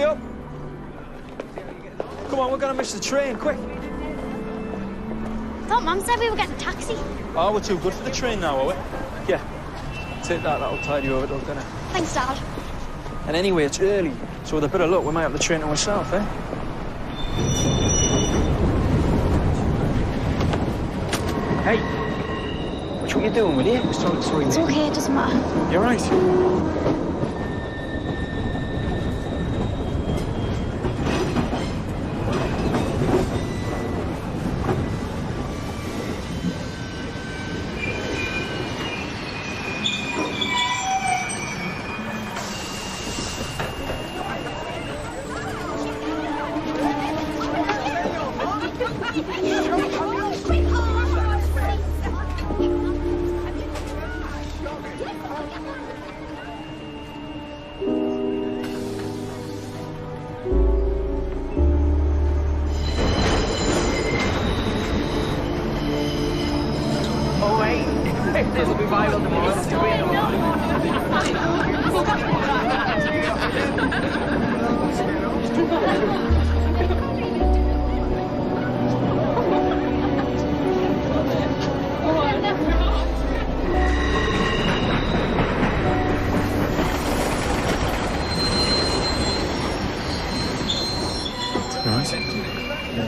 hurry up. Come on, we're gonna miss the train, quick. I thought Mum said we were getting a taxi. Oh, we're too good for the train now, are we? Yeah. Take that, that'll tide you over, don't it? Thanks, Dad. And anyway, it's early, so with a bit of luck, we might have the train to ourselves, eh? Hey, watch what you're doing, will you? Sorry, It's okay, it doesn't matter. You're right. This will be viral tomorrow.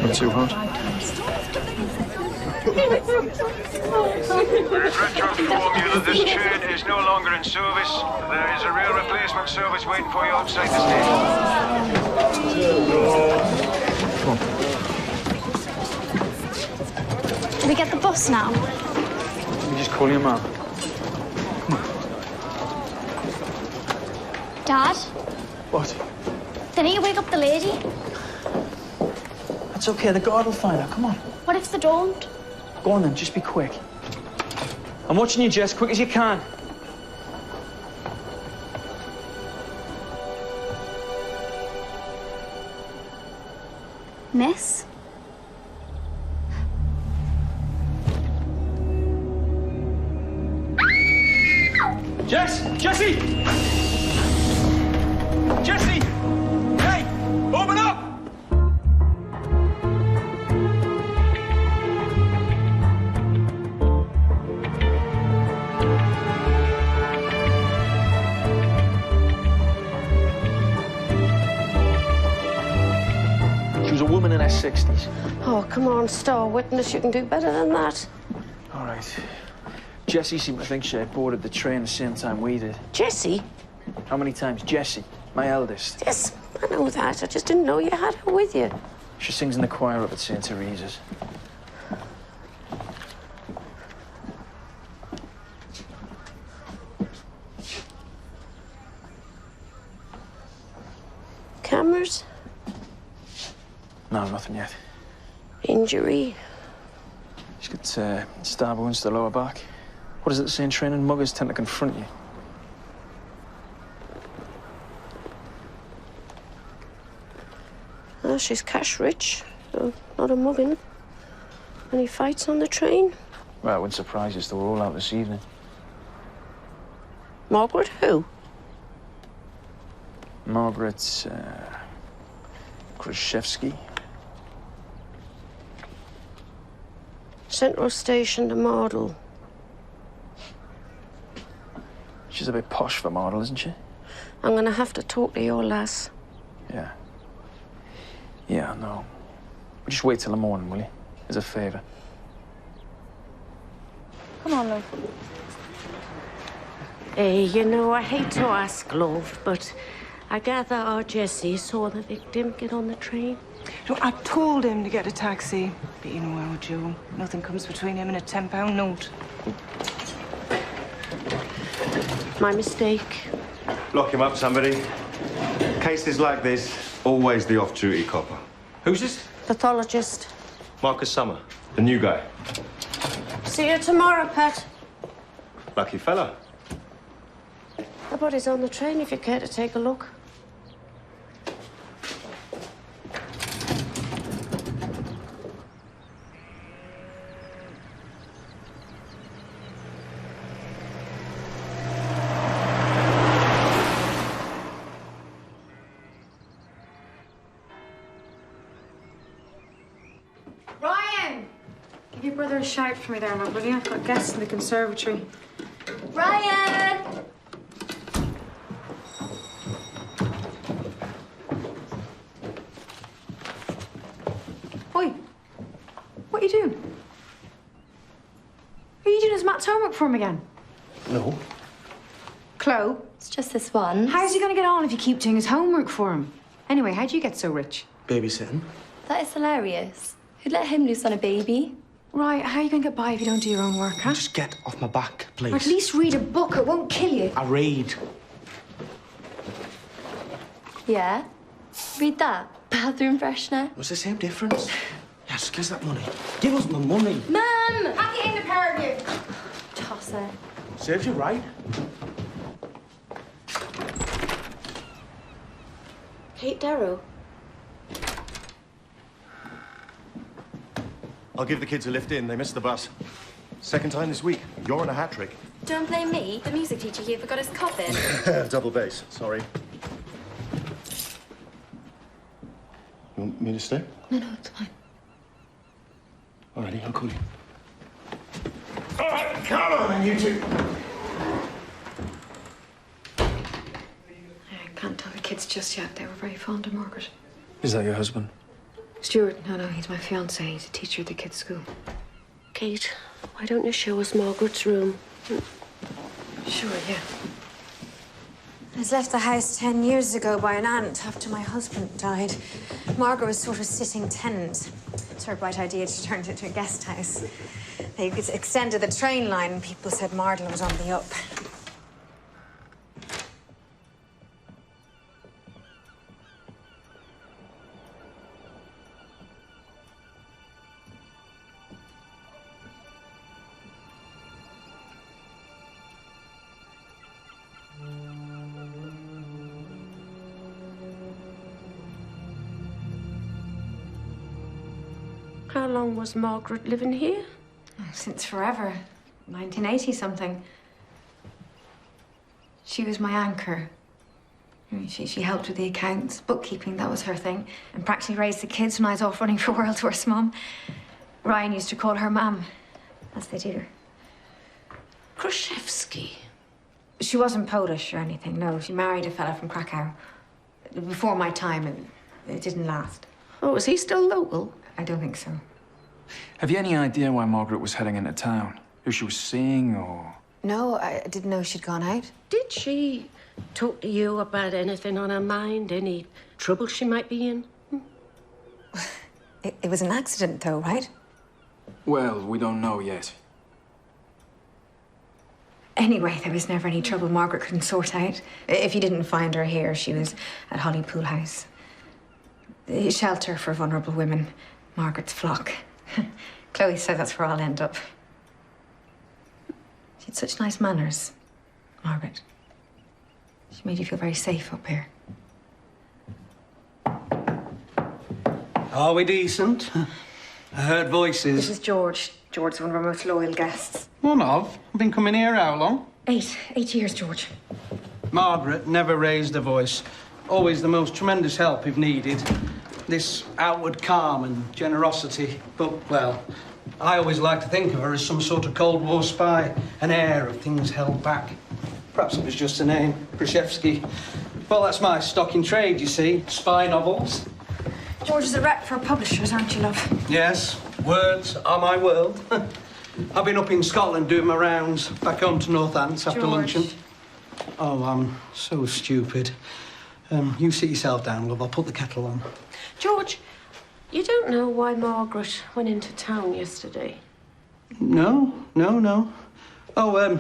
Not too hot. Regret to inform you that this train is no longer in service. There is a rail replacement service waiting for you outside the station. Do we get the bus now? You just call your mum. Dad? What? They need to wake up the lady. That's okay, the guard will find her. Come on. What if they don't? Go on then, just be quick. I'm watching you, Jess, quick as you can. Miss? Jess! Jessie! Jessie! Hey! Open up! She was a woman in her 60s. Oh, come on, star witness. You can do better than that. All right. Jessie seemed to think she had boarded the train the same time we did. Jessie? How many times? Jessie, my eldest. Yes, I know that. I just didn't know you had her with you. She sings in the choir up at St. Teresa's. Cameras? No, nothing yet. Injury? She's got stab wounds to the lower back. What is it saying? Training muggers tend to confront you. Oh, she's cash rich, so not a mugging. Any fights on the train? Well, it wouldn't surprise us. They were all out this evening. Margaret who? Margaret Khrushchevsky. Central Station, the model. She's a bit posh for model, isn't she? I'm gonna have to talk to your lass. Yeah. Yeah, I know. Just wait till the morning, will you? As a favour. Come on, love. Hey, you know, I hate to ask, love, but I gather our Jessie saw the victim get on the train. No, I told him to get a taxi. But you know how, Joe. Nothing comes between him and a £10 note. My mistake. Lock him up, somebody. Cases like this, always the off-duty copper. Who's this? Pathologist. Marcus Summer, the new guy. See you tomorrow, Pat. Lucky fella. The body's on the train if you care to take a look. Give your brother a shout for me there, my buddy. I've got guests in the conservatory. Ryan! Oi, what are you doing? Are you doing his Matt's homework for him again? No. Chloe, It's just this one. how's he going to get on if you keep doing his homework for him? Anyway, how'd you get so rich? Babysitting. That is hilarious. Who'd let him loose on a baby? Right, how are you going to get by if you don't do your own work, huh? Just get off my back, please. Or at least read a book. It won't kill you. I read. Yeah? Read that. Bathroom freshener. What's the same difference? Yes, give us that money. Give us my money. Mum! Pack it in the pair of you. Toss it. Serves you right. Kate Darrow. I'll give the kids a lift in. They missed the bus. Second time this week. You're on a hat trick. Don't blame me. The music teacher here forgot his coffin. Double bass. Sorry. You want me to stay? No, it's fine. Alrighty, I'll call you. All right, come on, you two. I can't tell the kids just yet. They were very fond of Margaret. Is that your husband? Stuart, no, he's my fiancé. He's a teacher at the kids' school. Kate, why don't you show us Margaret's room? Sure, yeah. I was left the house 10 years ago by an aunt after my husband died. Margaret was sort of sitting tenant. It's her bright idea to turn it into a guest house. They extended the train line and people said Mardle was on the up. How long was Margaret living here? Since forever. 1980-something. She was my anchor. She helped with the accounts, bookkeeping, that was her thing. And practically raised the kids when I was off running for World Tour's mum. Ryan used to call her Mam, as they do. Kruszewski. She wasn't Polish or anything, no. She married a fella from Krakow. Before my time, and it didn't last. Oh, is he still local? I don't think so. Have you any idea why Margaret was heading into town? Who she was seeing, or...? No, I didn't know she'd gone out. Did she talk to you about anything on her mind? Any trouble she might be in? It was an accident, though, right? Well, we don't know yet. Anyway, there was never any trouble Margaret couldn't sort out. If you didn't find her here, she was at Hollypool House. A shelter for vulnerable women. Margaret's flock. Chloe says that's where I'll end up. She had such nice manners, Margaret. She made you feel very safe up here. Are we decent? I heard voices. This is George. George's one of our most loyal guests. One of? I've been coming here how long? 8 years, George. Margaret never raised a voice. Always the most tremendous help if needed. This outward calm and generosity. But, well, I always like to think of her as some sort of Cold War spy. An air of things held back. Perhaps it was just a name, Kruszewski. Well, that's my stock in trade, you see. Spy novels. George is a rep for publishers, aren't you, love? Yes, words are my world. I've been up in Scotland doing my rounds, back home to Northants after luncheon. Oh, I'm so stupid. You sit yourself down, love. I'll put the kettle on. George, you don't know why Margaret went into town yesterday? No. Oh,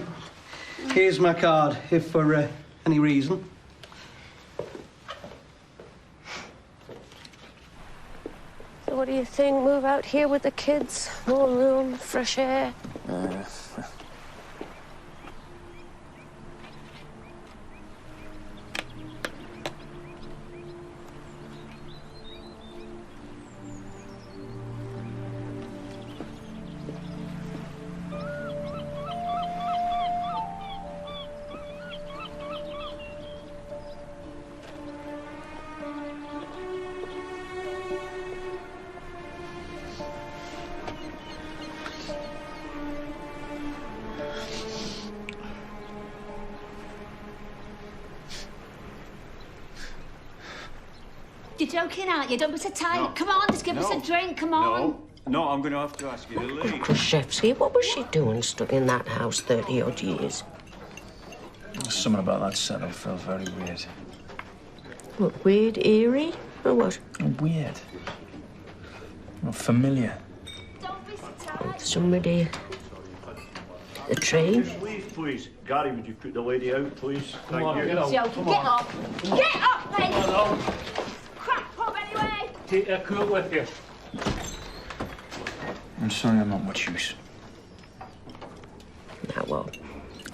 here's my card, if for any reason. So what do you think? Move out here with the kids? More room, fresh air? You're joking, aren't you? Don't be so tight. No. Come on, just give us a drink. Come on. No, I'm going to have to ask you to leave. Kraszewski, what was she doing stuck in that house 30-odd years? Something about that setup felt very weird. What, weird, eerie, or what? Weird. Not familiar. Don't be so tight. Somebody... The train? Just leave, please. Gary, would you put the lady out, please? Thank you. Joking. Get up. Get up, mate. Crap pub anyway. Take that coat with you. I'm sorry I'm not much use. Now, well,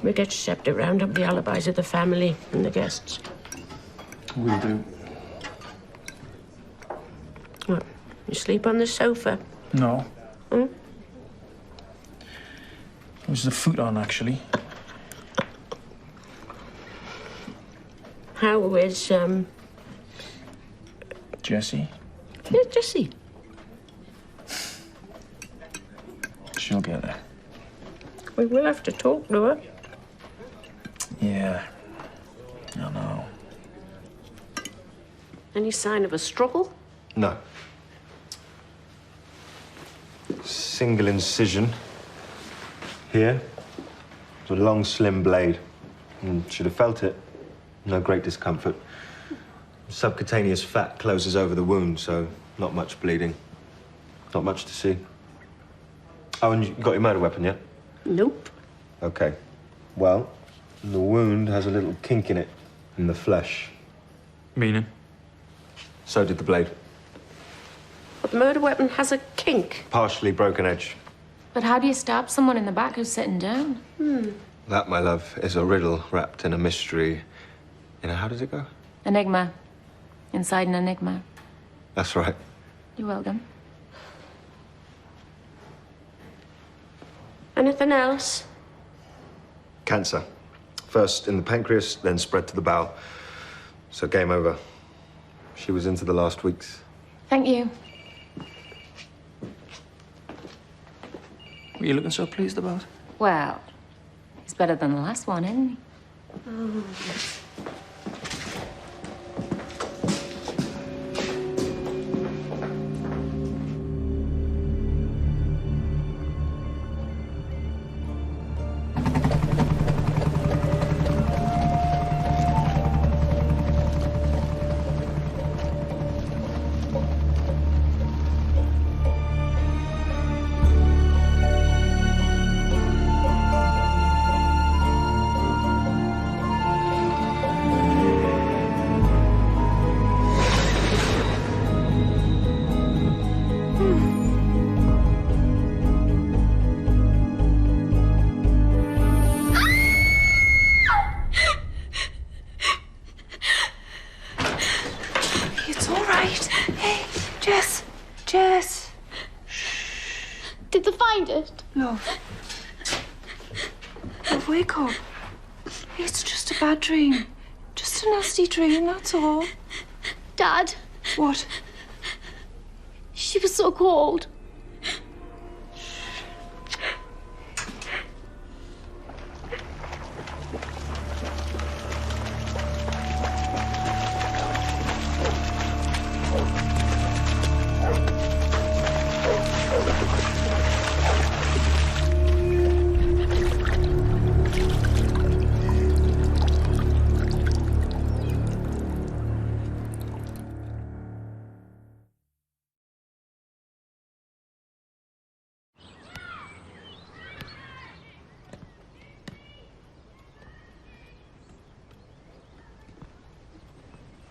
we get Shep to round up the alibis of the family and the guests. Will do. What, you sleep on the sofa? No. Hmm? It was the futon, actually. How is, Jessie? Yeah, Jessie. She'll get there. We will have to talk to her. Yeah. I know. Any sign of a struggle? No. Single incision. Here. It's a long, slim blade. Should have felt it. No great discomfort. Subcutaneous fat closes over the wound, so not much bleeding. Not much to see. Oh, and you got your murder weapon yet? Nope. Okay. Well, the wound has a little kink in it, in the flesh. Meaning? So did the blade. But the murder weapon has a kink. Partially broken edge. But how do you stab someone in the back who's sitting down? That, my love, is a riddle wrapped in a mystery. You know, how does it go? Enigma. Inside an enigma. That's right. You're welcome. Anything else? Cancer. First in the pancreas, then spread to the bowel. So game over. She was into the last weeks. Thank you. What are you looking so pleased about? Well, he's better than the last one, isn't he? Oh. It's all right. Hey, Jess. Jess. Did they find it? Love. Love, wake up. It's just a bad dream. Just a nasty dream, that's all. Dad, What? she was so cold.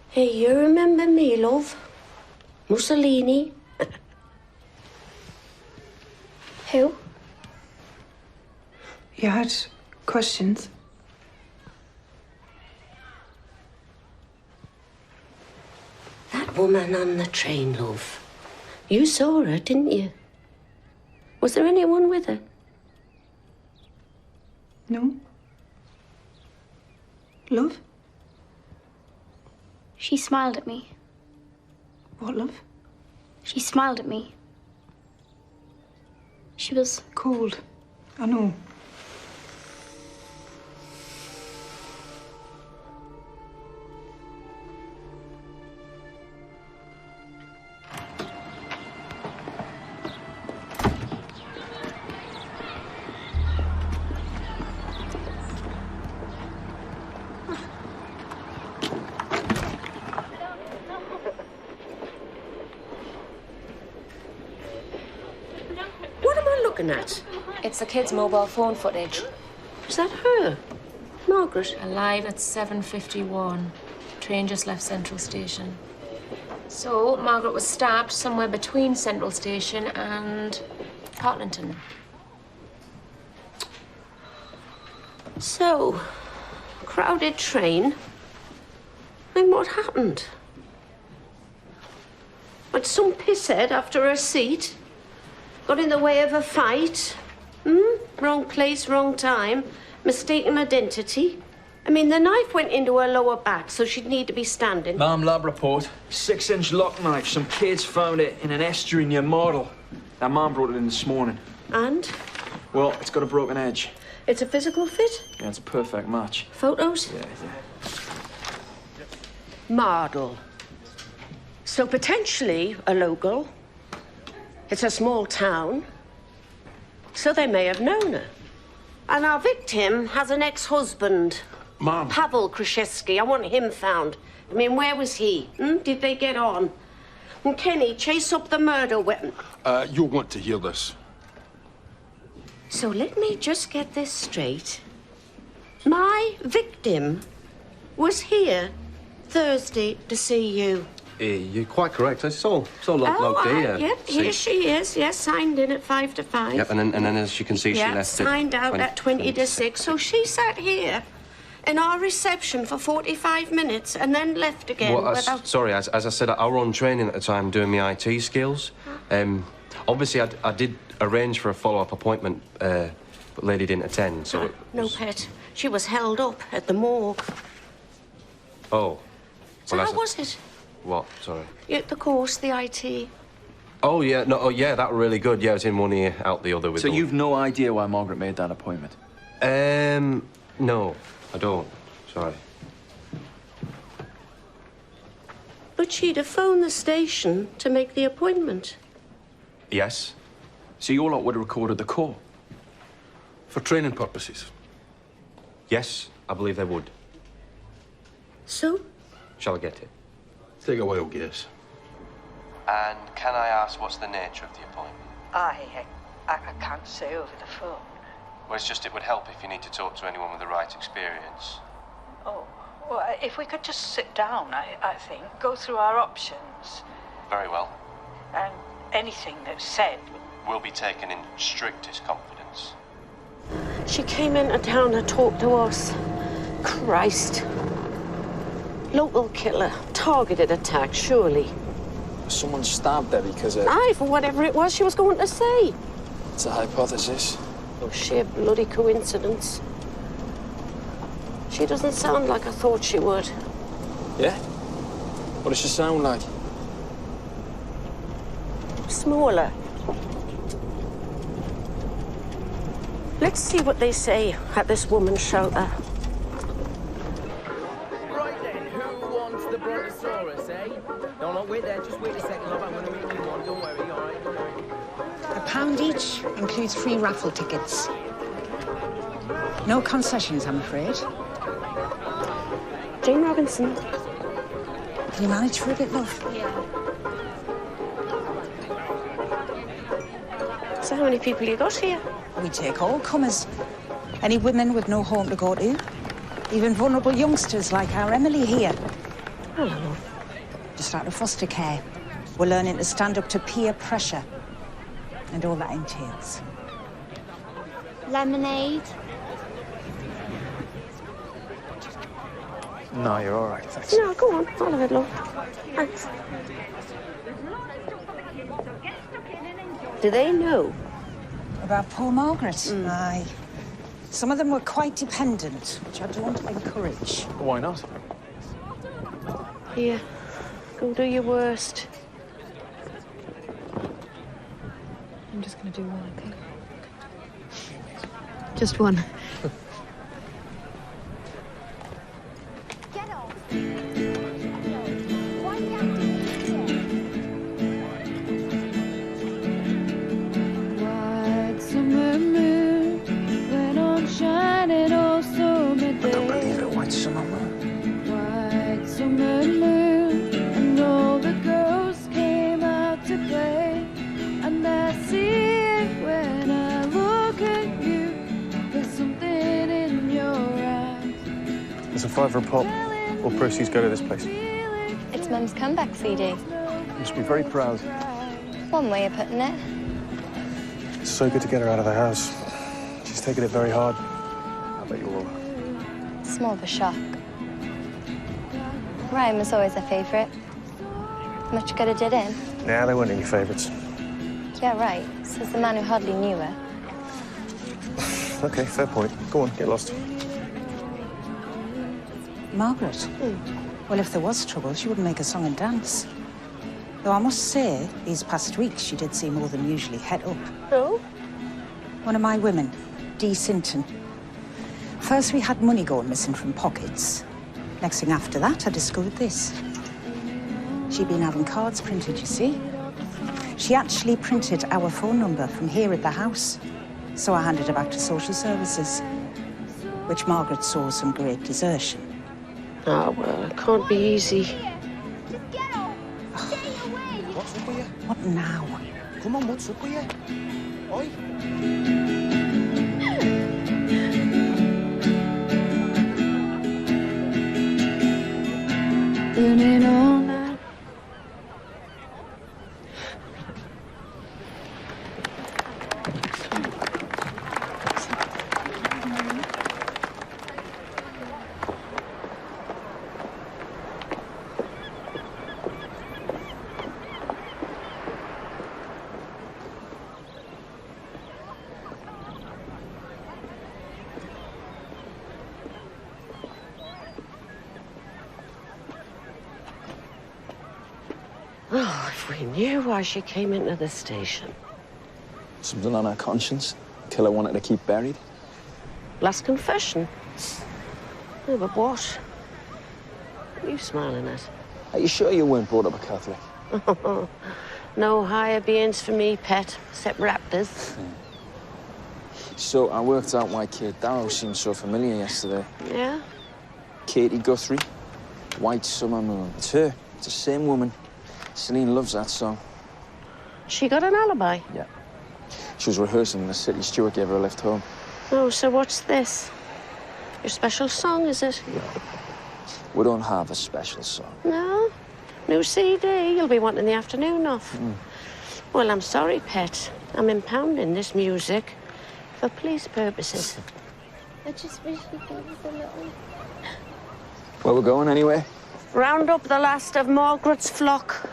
Hey, you remember me, love? Mussolini? Who? You had questions? That woman on the train, love. You saw her, didn't you? Was there anyone with her? No? Love? She smiled at me. What, love? She smiled at me. She was... Cold. I know. looking at? It's the kid's mobile phone footage. Is that her? Margaret? Alive at 7:51. Train just left Central Station. So, Margaret was stabbed somewhere between Central Station and Hartlington. So, crowded train. Then what happened? But some pisshead after her seat got in the way of a fight. Wrong place, wrong time. Mistaken identity. I mean, the knife went into her lower back, so she'd need to be standing. Ma'am, lab report. 6-inch lock knife. Some kids found it in an estuary near Mardle. Our mum brought it in this morning. And? Well, it's got a broken edge. It's a physical fit? Yeah, it's a perfect match. Photos? Yeah. Mardle. So potentially a local. It's a small town. So they may have known her. And our victim has an ex-husband. Mom. Pavel Krzyzewski. I want him found. I mean, where was he? Did they get on? And Kenny, chase up the murder weapon. You'll want to hear this. So let me just get this straight. My victim was here Thursday to see you. You're quite correct. It's all logged here. Yep, here she is. Yes, signed in at 5 to 5. Yep, and then as you can see, she left signed out at 20 to 6. So she sat here in our reception for 45 minutes and then left again without... Sorry, as I said, I were on training at the time doing my IT skills. Obviously, I did arrange for a follow-up appointment, but lady didn't attend, so... No, pet. She was held up at the morgue. Oh. So how was it? What? Sorry. Yeah, the course, the IT. Oh, yeah. No, oh, yeah, that were really good. Yeah, it was in one ear, out the other with So you've no idea why Margaret made that appointment? No, I don't. Sorry. But she'd have phoned the station to make the appointment. Yes. So your lot would have recorded the call? For training purposes? Yes, I believe they would. So? Shall I get it? Take a wild guess. And can I ask what's the nature of the appointment? I can't say over the phone. Well, it's just it would help if you need to talk to anyone with the right experience. Oh, well, if we could just sit down, I think, go through our options. Very well. And anything that's said will be taken in strictest confidence. She came into town to talk to us. Christ. Local killer. Targeted attack, surely. Someone stabbed her because of... Aye, for whatever it was she was going to say. It's a hypothesis. Oh, sheer bloody coincidence. She doesn't sound like I thought she would. Yeah? What does she sound like? Smaller. Let's see what they say at this woman's shelter. Right then, who wants the Brontosaurus, eh? No, wait there, just wait a second, love. I'm gonna make you one, don't worry, all right, don't worry. £1 each includes free raffle tickets. No concessions, I'm afraid. Jane Robinson. Can you manage for a bit, love? Yeah. So how many people you got here? We take all comers. Any women with no home to go to. Even vulnerable youngsters like our Emily here. Hello. Just out of foster care. We're learning to stand up to peer pressure. And all that entails. Lemonade? No, you're all right, thanks. No, go on. I'll have it, love. Thanks. Do they know? About poor Margaret? Aye. Some of them were quite dependent, which I don't encourage. Why not? Here. Go do your worst. I'm just gonna do one, okay? Just one. White summer moon went on shining all summer day. I don't believe it, white summer moon. White summer moon, and all the girls came out to play, and I see it when I $25 for a pop. All proceeds go to this place. It's Mum's comeback CD. You must be very proud. One way of putting it. It's so good to get her out of the house. She's taken it very hard. I bet you will. It's more of a shock. Ryan was always a favourite. Much good it did him. Nah, they weren't any favourites. Yeah, right. Says the man who hardly knew her. Okay, fair point. Go on, get lost. Margaret? Well, if there was trouble, she wouldn't make a song and dance. Though I must say, these past weeks, she did seem more than usually het up. Who? One of my women, Dee Sinton. First, we had money going missing from pockets. Next thing after that, I discovered this. She'd been having cards printed, you see. She actually printed our phone number from here at the house. So I handed her back to social services, which Margaret saw as some great desertion. Oh, well, it can't be easy. What's up with you? What now? Come on, what's up with you? Oi? Burning all night. Oh, if we knew why she came into the station. Something on her conscience. Killer wanted to keep buried. Last confession. Oh, but what? What are you smiling at? Are you sure you weren't brought up a Catholic? No higher beings for me, pet, except raptors. So I worked out why Kate Darrow seemed so familiar yesterday. Yeah? Katie Guthrie, White Summer Moon. It's her. It's the same woman. Celine loves that song. She got an alibi? Yeah. She was rehearsing in the city. Stuart gave her a lift home. Oh, so what's this? Your special song, is it? We don't have a special song. No? New CD, you'll be wanting the afternoon off. Well, I'm sorry, pet. I'm impounding this music for police purposes. I just wish you gave us a little... Where we're going, anyway? Round up the last of Margaret's flock.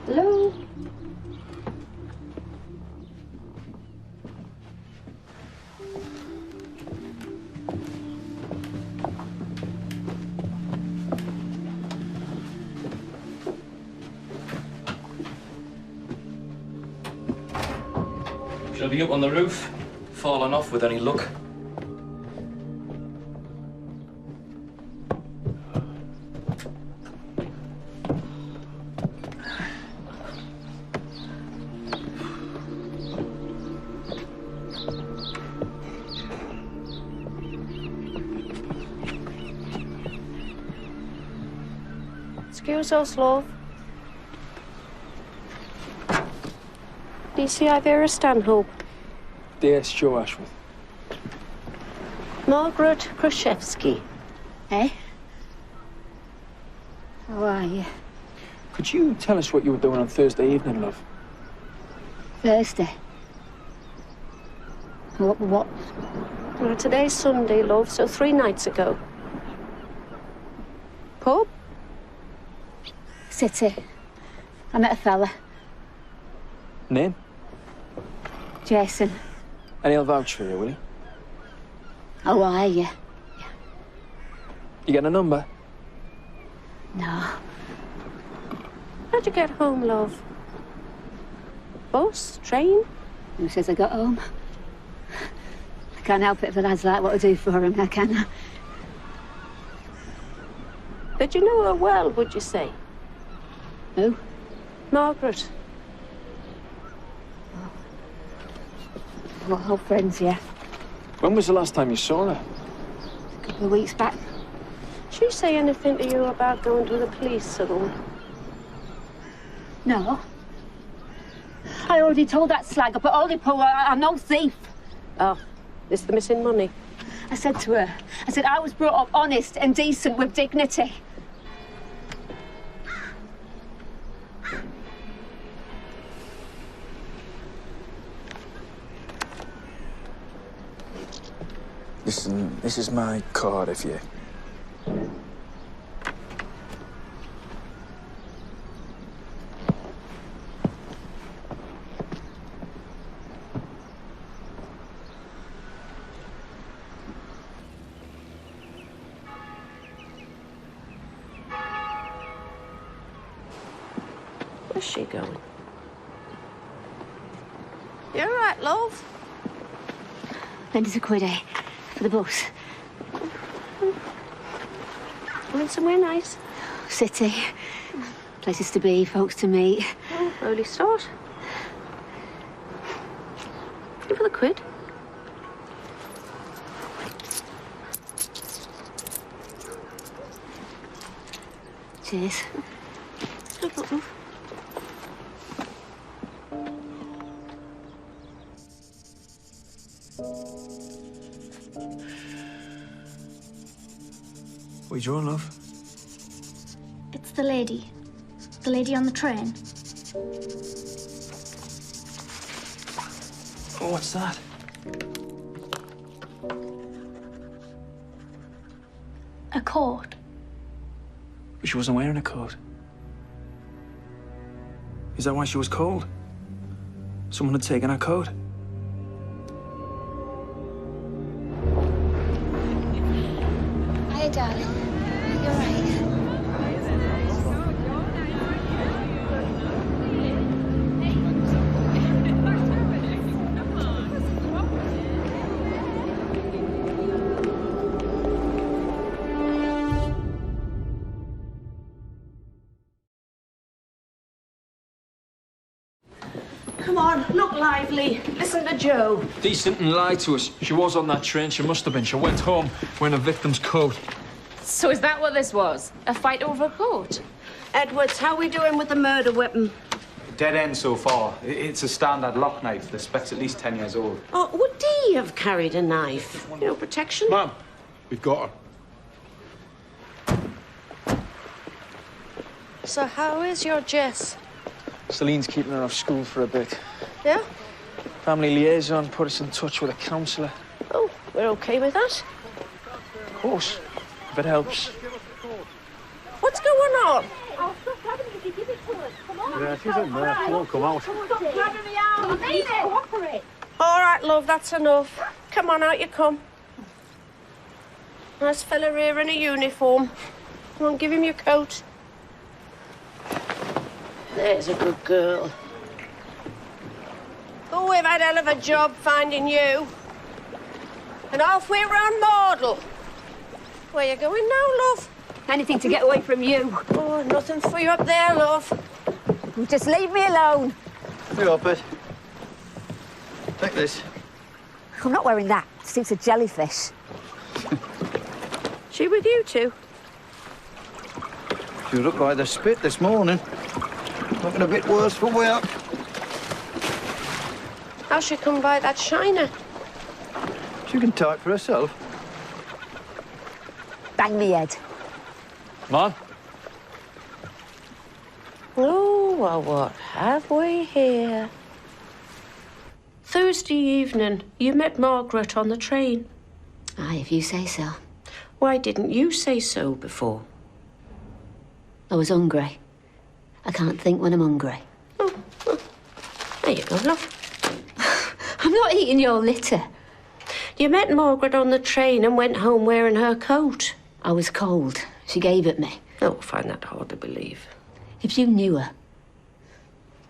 Hello? She'll be up on the roof, falling off with any luck. Excuse us, love. DCI Vera Stanhope. DS Joe Ashworth. Margaret Kraszewski. Eh? How are you? Could you tell us what you were doing on Thursday evening, love? Thursday? What? Well, today's Sunday, love, so 3 nights ago. Pub? City. I met a fella. Name? Jason. And he'll vouch for you, will he? How are you? You get a number? No. How'd you get home, love? Bus? Train? Who says I got home? I can't help it if the lads like what I do for them, I can. Did you know her well, would you say? Who? Margaret. We're old friends, yeah. When was the last time you saw her? A couple of weeks back. Did she say anything to you about going to the police at all? No. I already told that slag up at Olipole I'm no thief. Oh, is the missing money? I said to her, I was brought up honest and decent with dignity. Listen, this is my card if you... Where's she going? You all right, love? Lend us a quid, eh? For the bus. Going somewhere nice? City. Places to be, folks to meet. Oh, early start. Give her the quid. Cheers. Good luck, love. What are you drawing, love? It's the lady. The lady on the train. Oh, what's that? A coat. But she wasn't wearing a coat. Is that why she was cold? Someone had taken her coat. Hi, darling. You're right. Come on, look lively. Listen to Joe. Decent and lied to us. She was on that train. She must have been. She went home wearing a victim's coat. So is that what this was? A fight over a coat? Edwards, how are we doing with the murder weapon? Dead end so far. It's a standard lock knife. The spec's at least 10 years old. Oh, would he have carried a knife? You know, protection? Ma'am, we've got her. So how is your Jess? Celine's keeping her off school for a bit. Yeah? Family liaison put us in touch with a counsellor. Oh, we're okay with that? Of course, if it helps. What's going on? Oh, stop grabbing me if you give it to us. Come on. Yeah, she's in there. She won't come out. Stop grabbing me out. I need it. Cooperate. All right, love, that's enough. Come on, out you come. Nice fella here in a uniform. Come on, give him your coat. There's a good girl. Oh, we've had a hell of a job finding you. And halfway round Mordle. Where you going now, love? Anything to get away from you. Oh, nothing for you up there, love. Just leave me alone. Here you are, Beth. Take this. I'm not wearing that. It stinks of jellyfish. She with you two? You look like the spit this morning. Looking a bit worse for wear. How she come by that shiner? She can type for herself. Bang me head. Come on. Oh, well, what have we here? Thursday evening, you met Margaret on the train. Aye, if you say so. Why didn't you say so before? I was hungry. I can't think when I'm hungry. There you go, love. I'm not eating your litter. You met Margaret on the train and went home wearing her coat. I was cold. She gave it me. Oh, I find that hard to believe. If you knew her,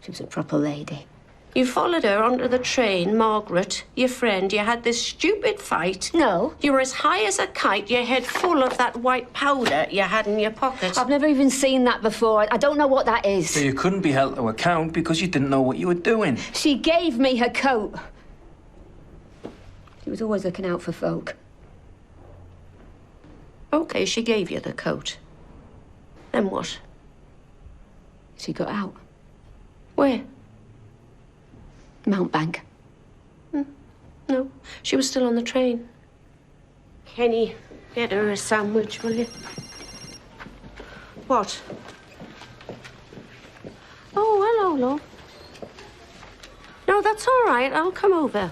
she was a proper lady. You followed her onto the train, Margaret, your friend. You had this stupid fight. No. You were as high as a kite, your head full of that white powder you had in your pocket. I've never even seen that before. I don't know what that is. So you couldn't be held to account because you didn't know what you were doing. She gave me her coat. She was always looking out for folk. OK, she gave you the coat. Then what? She got out. Where? Mountbank. No, she was still on the train. Kenny, get her a sandwich, will you? What? Oh, hello, love. No, that's all right. I'll come over.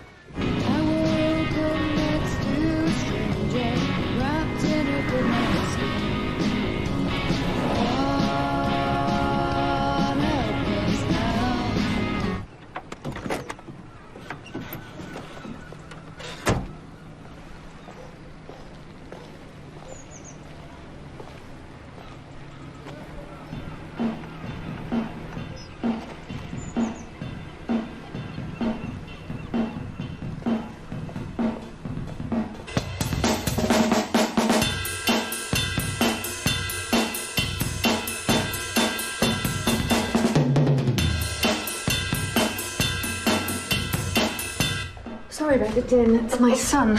Sorry about the din. It's my son.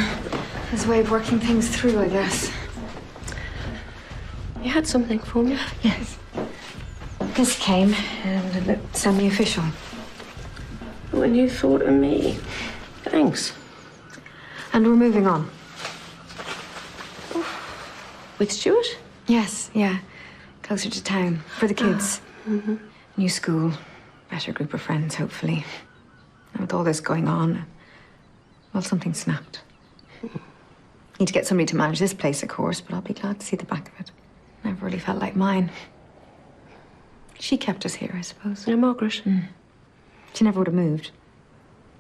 His way of working things through, I guess. You had something for me? Yes. This came, and it looked semi-official. When you thought of me. Thanks. And we're moving on. With Stuart? Yes, yeah. Closer to town. For the kids. New school. Better group of friends, hopefully. And with all this going on, well, something snapped. Need to get somebody to manage this place, of course, but I'll be glad to see the back of it. Never really felt like mine. She kept us here, I suppose. Yeah, Margaret. She never would have moved.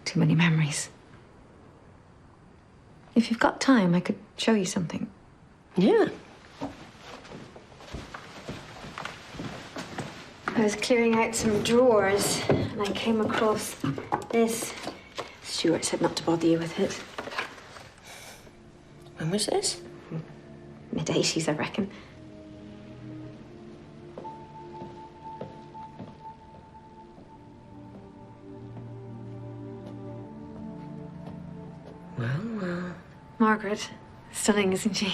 Too many memories. If you've got time, I could show you something. Yeah. I was clearing out some drawers, and I came across this. Stuart said not to bother you with it. When was this? Mid-80s, I reckon. Well, Margaret. Stunning, isn't she?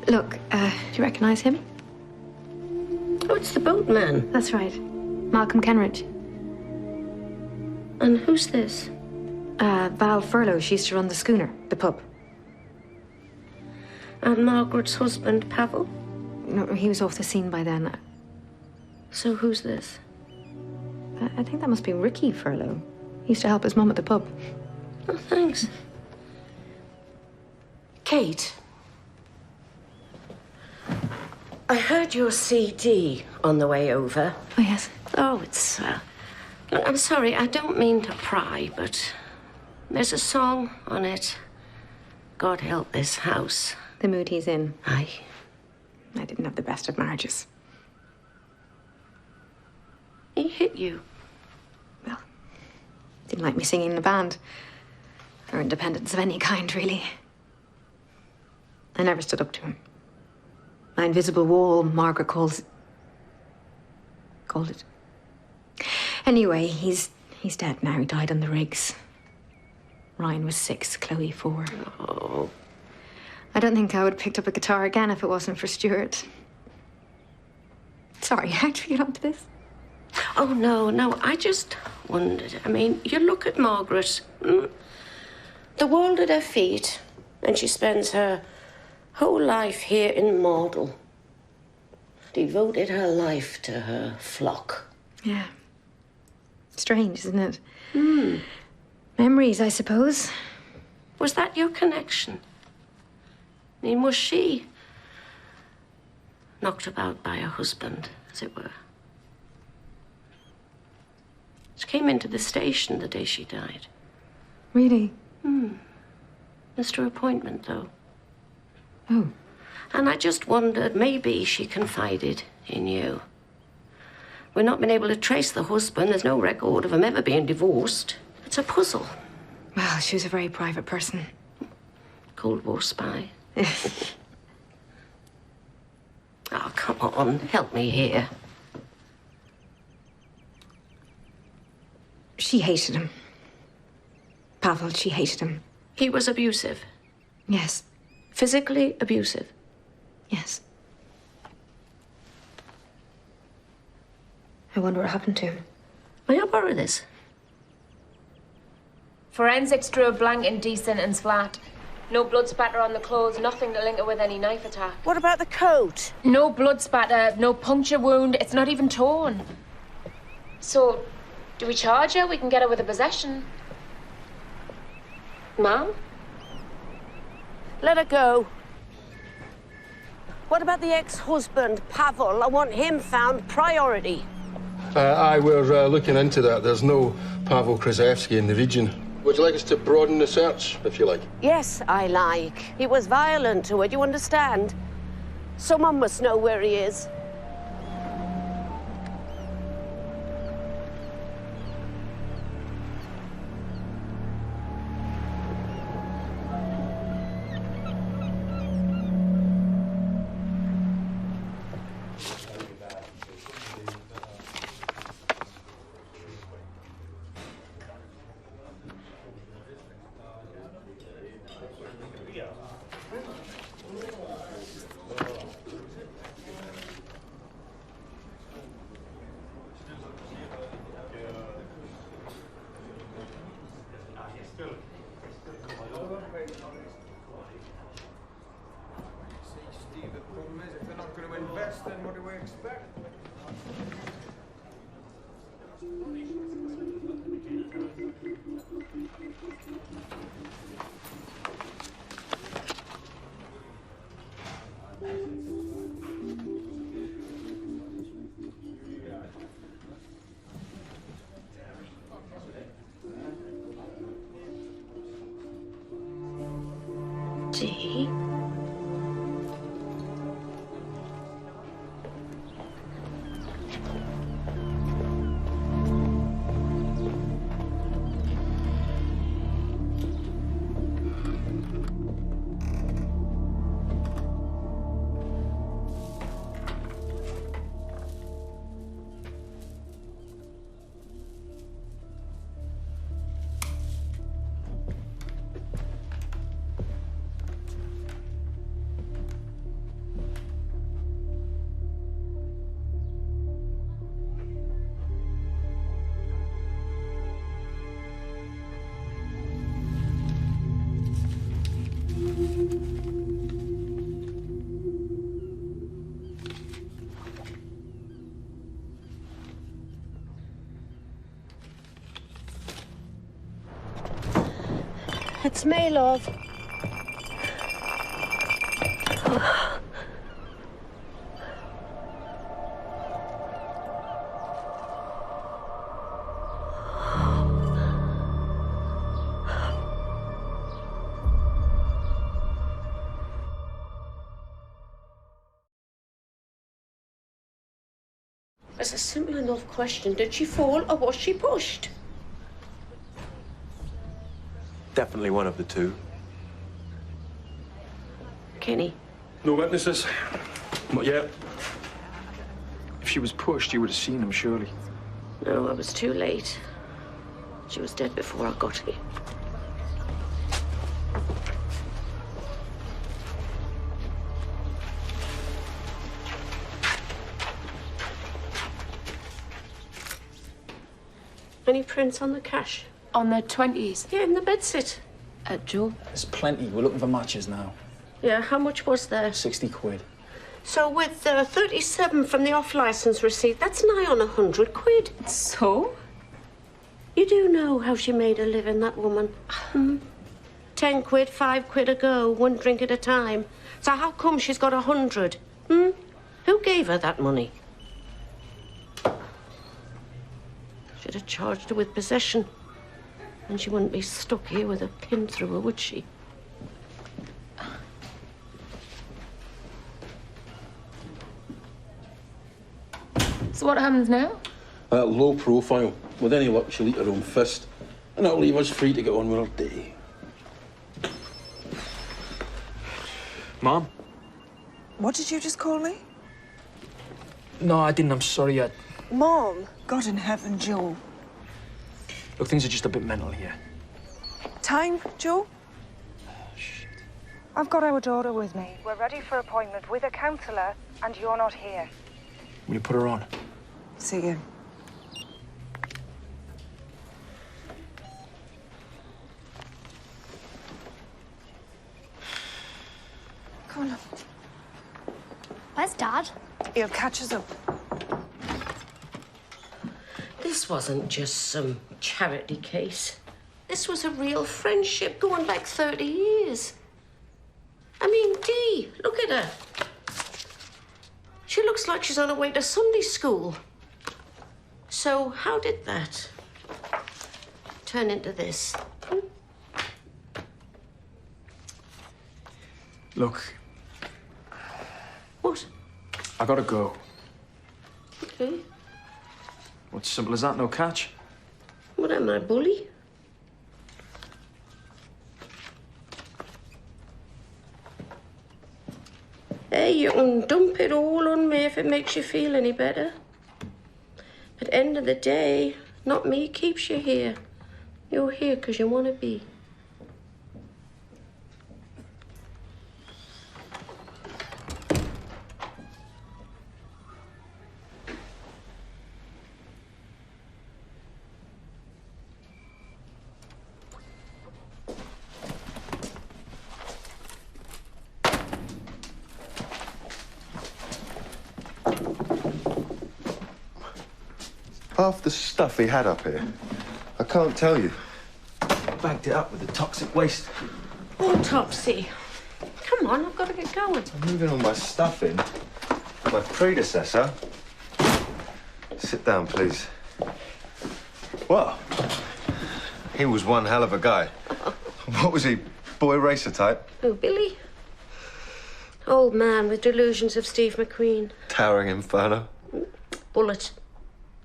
Look, do you recognise him? Oh, it's the boatman. That's right. Malcolm Kenridge. And who's this? Val Furlow. She used to run the schooner, the pub. And Margaret's husband, Pavel? No, he was off the scene by then. So who's this? I think that must be Ricky Furlow. He used to help his mum at the pub. Oh, thanks. Kate. I heard your CD on the way over. Oh, yes. Oh, it's, look, I'm sorry, I don't mean to pry, but there's a song on it. God help this house. The mood he's in. Aye. I didn't have the best of marriages. He hit you. Well, didn't like me singing in the band. Or independence of any kind, really. I never stood up to him. My invisible wall, Margaret called it. Anyway, he's dead now. He died on the rigs. Ryan was 6, Chloe 4. Oh. I don't think I would have picked up a guitar again if it wasn't for Stuart. Sorry, how did we get onto this? Oh, no, I just wondered. I mean, you look at Margaret. The world at her feet, and she spends her whole life here in Mordle. Devoted her life to her flock. Yeah. Strange, isn't it? Memories, I suppose. Was that your connection? I mean, was she knocked about by her husband, as it were? She came into the station the day she died. Really? Missed her appointment, though. Oh. And I just wondered, maybe she confided in you. We've not been able to trace the husband. There's no record of him ever being divorced. It's a puzzle. Well, she was a very private person. Cold War spy. Oh, come on, help me here. She hated him. Pavel, she hated him. He was abusive. Yes. Physically abusive. Yes. I wonder what happened to him. May I borrow this? Forensics drew a blank in Decent and flat. No blood spatter on the clothes, nothing to link it with any knife attack. What about the coat? No blood spatter, no puncture wound, it's not even torn. So, do we charge her? We can get her with a possession. Ma'am? Let her go. What about the ex-husband, Pavel? I want him found priority. Aye, we're looking into that. There's no Pavel Krzyzewski in the region. Would you like us to broaden the search, if you like? Yes, I like. He was violent to her, do you understand? Someone must know where he is. Dee? It's me, love. It's a simple enough question. Did she fall or was she pushed? Definitely one of the two. Kenny? No witnesses. Not yet. If she was pushed, you would have seen him, surely. No, I was too late. She was dead before I got here. Any prints on the cash? On the 20s? Yeah, in the bedsit. Joe? There's plenty. We're looking for matches now. Yeah, how much was there? 60 quid. So with 37 from the off-licence receipt, that's nigh on 100 quid. So? You do know how she made a living, that woman. 10 quid, 5 quid a go, one drink at a time. So how come she's got 100? Who gave her that money? Should have charged her with possession. And she wouldn't be stuck here with a pin through her, would she? So what happens now? Low profile. With any luck, she'll eat her own fist. And that'll leave us free to get on with our day. Mom? What did you just call me? No, I didn't. I'm sorry. Mom. God in heaven, Joe. Look, things are just a bit mental here. Time, Joe? I've got our daughter with me. We're ready for appointment with a counsellor, and you're not here. Will you put her on? See you. Come on. Where's Dad? He'll catch us up. This wasn't just some charity case. This was a real friendship going back 30 years. I mean, Dee, look at her. She looks like she's on her way to Sunday school. So how did that turn into this? Look. What? I gotta go. Okay. What's simple as that, no catch? What am I, bully? Hey, you can dump it all on me if it makes you feel any better. At the end of the day, not me keeps you here. You're here because you want to be. Half the stuff he had up here, I can't tell you. Bagged it up with the toxic waste. Oh, Topsy. Come on, I've got to get going. I'm moving all my stuff in. My predecessor. Sit down, please. What? He was one hell of a guy. What was he? Boy racer type? Oh, Billy? Old man with delusions of Steve McQueen. Towering inferno. Bullet.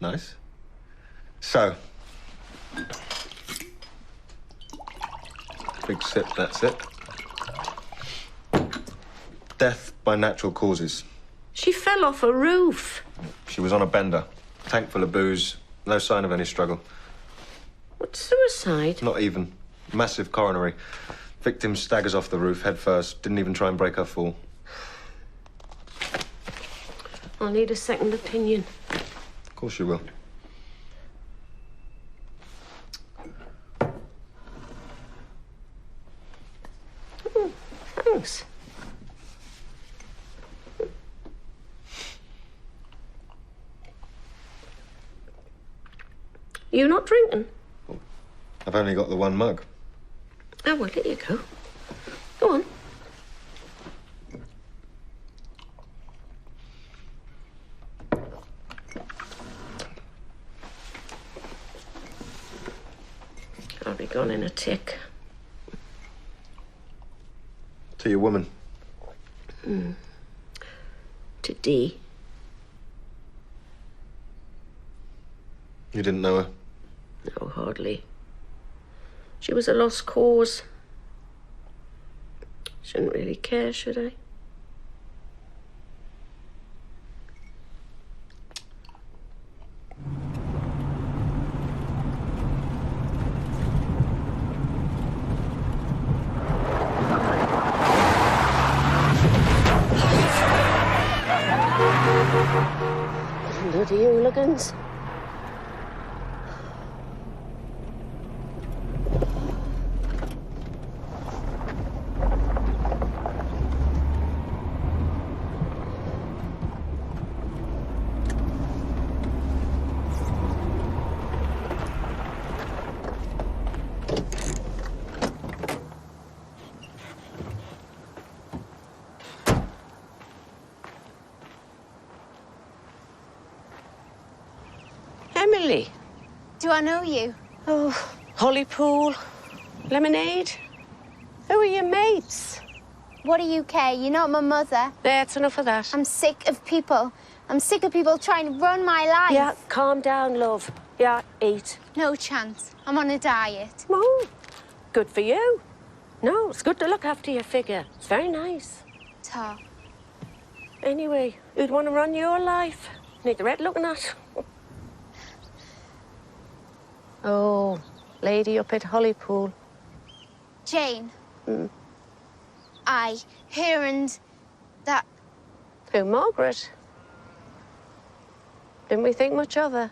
Nice. So. Big sip, that's it. Death by natural causes. She fell off a roof. She was on a bender. Tank full of booze. No sign of any struggle. What, suicide? Not even. Massive coronary. Victim staggers off the roof head first. Didn't even try and break her fall. I'll need a second opinion. Of course you will. Oh, thanks. You not drinking? I've only got the one mug. Oh, well, here you go. Go on. I'll be gone in a tick. To your woman. To Dee. You didn't know her? No, hardly. She was a lost cause. Shouldn't really care, should I? Bloody hooligans. Emily. Do I know you? Oh, Hollypool, Lemonade. Who are your mates? What do you care? You're not my mother. That's enough of that. I'm sick of people. I'm sick of people trying to run my life. Yeah, calm down, love. Yeah, eat. No chance. I'm on a diet. Oh, good for you. No, it's good to look after your figure. It's very nice. Ta. Anyway, who'd want to run your life? Need the red looking at. Oh, lady up at Hollypool. Jane. I, her and that... Who, Margaret? Didn't we think much of her?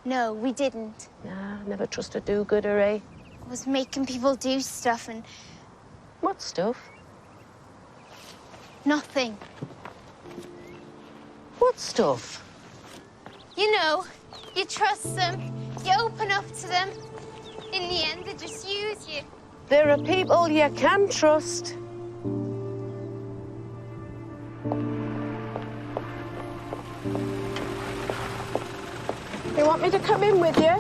No, we didn't. Nah, never trust a do-gooder, eh? I was making people do stuff and... What stuff? Nothing. What stuff? You know, you trust them, you open up to them. In the end, they just use you. There are people you can trust. You want me to come in with you?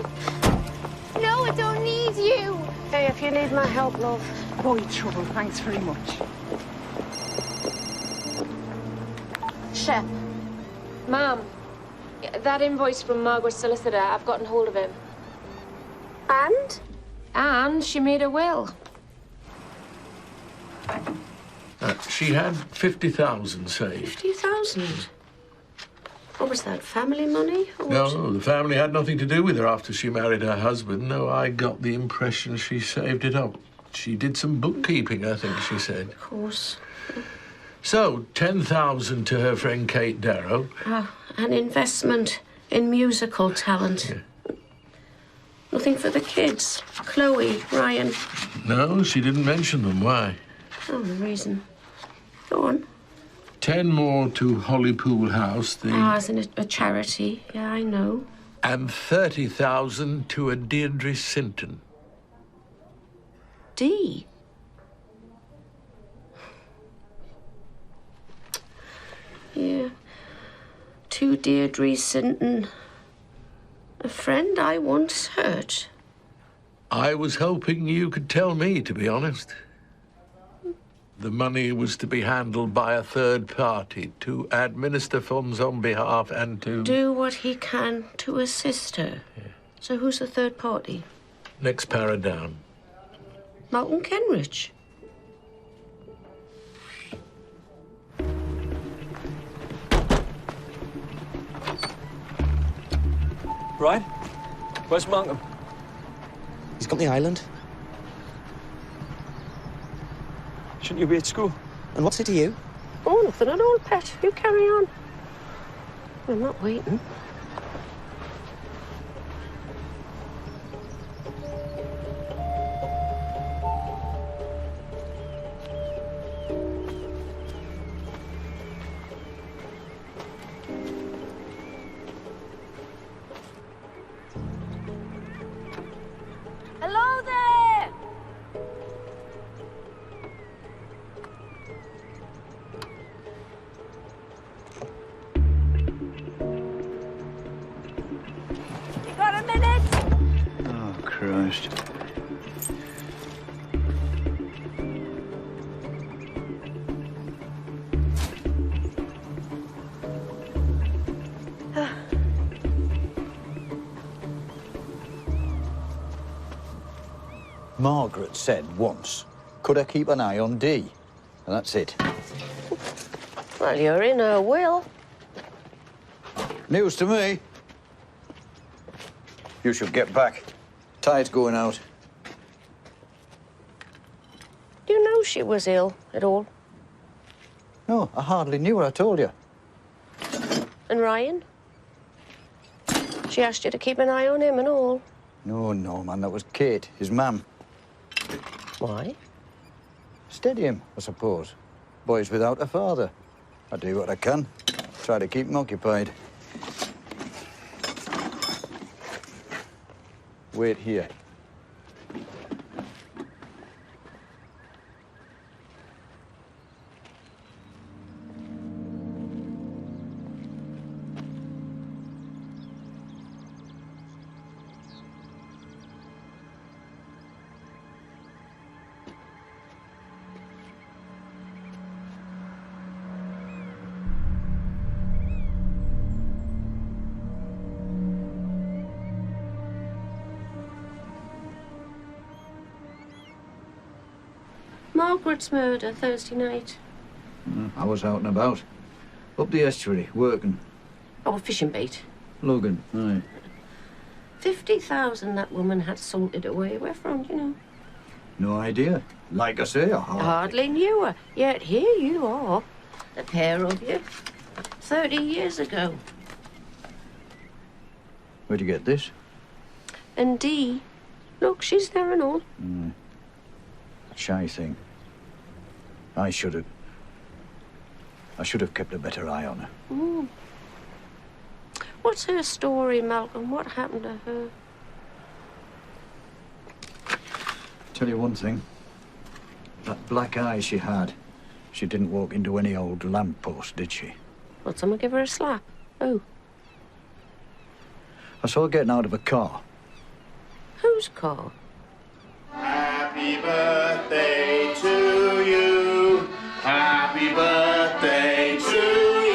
No, I don't need you. Hey, if you need my help, love. Boy trouble, thanks very much. Shep. Ma'am, that invoice from Margaret's solicitor, I've gotten hold of him. And? And she made a will. She had 50,000 saved. 50,000? What was that, family money? Or No, the family had nothing to do with her after she married her husband. No, I got the impression she saved it up. She did some bookkeeping, I think she said. Of course. So, 10,000 to her friend Kate Darrow. An investment in musical talent. Nothing for the kids. Chloe, Ryan. No, she didn't mention them. Why? Oh, the reason. Go on. 10 more to Hollypool House, As in a charity. Yeah, I know. and 30,000 to a Deirdre Sinton. Dee? Yeah. To Deirdre Sinton. A friend I once hurt. I was hoping you could tell me, to be honest. The money was to be handled by a third party to administer funds on behalf and to... Do what he can to assist her. Yeah. So who's the third party? Next para down. Malcolm Kenrich. Right? Where's Malcolm? He's got the island. Shouldn't you be at school? And what's it to you? Oh, nothing at all, pet. You carry on. I'm not waiting. Hello there! You got a minute? Oh, Christ. Margaret said once, could I keep an eye on Dee? And that's it. Well, you're in her will. News to me. You should get back. Tide's going out. Do you know she was ill at all? No, I hardly knew her, I told you. And Ryan? She asked you to keep an eye on him and all. No, man, that was Kate, his mum. Why? Steady him, I suppose. Boys without a father. I do what I can. Try to keep him occupied. Wait here. Margaret's murder Thursday night. I was out and about. Up the estuary, working. Oh, fishing bait. Logan, aye. 50,000 that woman had salted away. Where from, do you know? No idea. Like I say, I Hardly knew her. Yet here you are, the pair of you, 30 years ago. Where'd you get this? And Dee, look, she's there and all. Shy thing. I should have. I should have kept a better eye on her. Mm. What's her story, Malcolm? What happened to her? Tell you one thing. That black eye she had, she didn't walk into any old lamppost, did she? What, someone give her a slap? Oh. I saw her getting out of a car. Whose car? Happy birthday to you. Happy birthday to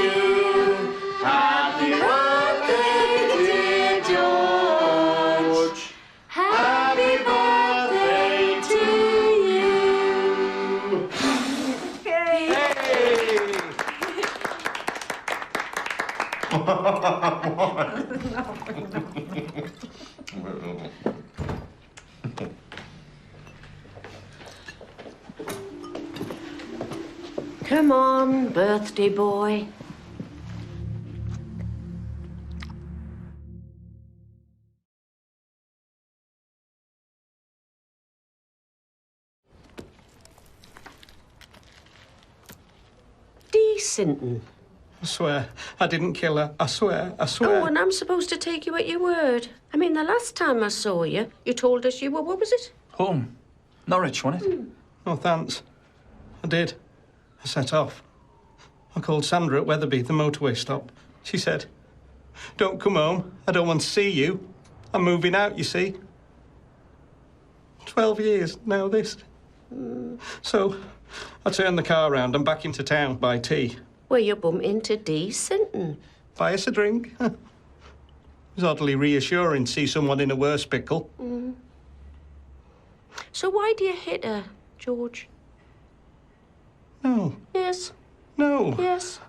you. Happy birthday, dear George. Happy birthday to you. Come on, birthday boy. Decent. I swear, I didn't kill her. I swear, I swear. Oh, and I'm supposed to take you at your word. I mean, the last time I saw you, you told us you were, what was it? Home. Norwich, wasn't it? No, thanks. I did. I set off. I called Sandra at Wetherby, the motorway stop. She said, "Don't come home. I don't want to see you. I'm moving out, you see." 12 years, now this. So, I turned the car round and back into town by tea. Where you bump into Decent. Buy us a drink. It was oddly reassuring to see someone in a worse pickle. Mm. So why do you hit her, George? No. Yes. No. Yes.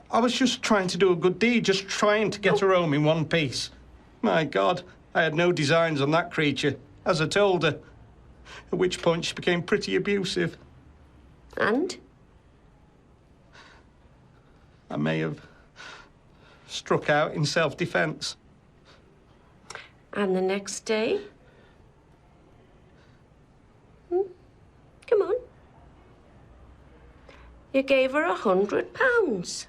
I was just trying to do a good deed, just trying to get her home in one piece. My God, I had no designs on that creature, as I told her. At which point she became pretty abusive. And? I may have struck out in self-defence. And the next day? Come on. You gave her £100.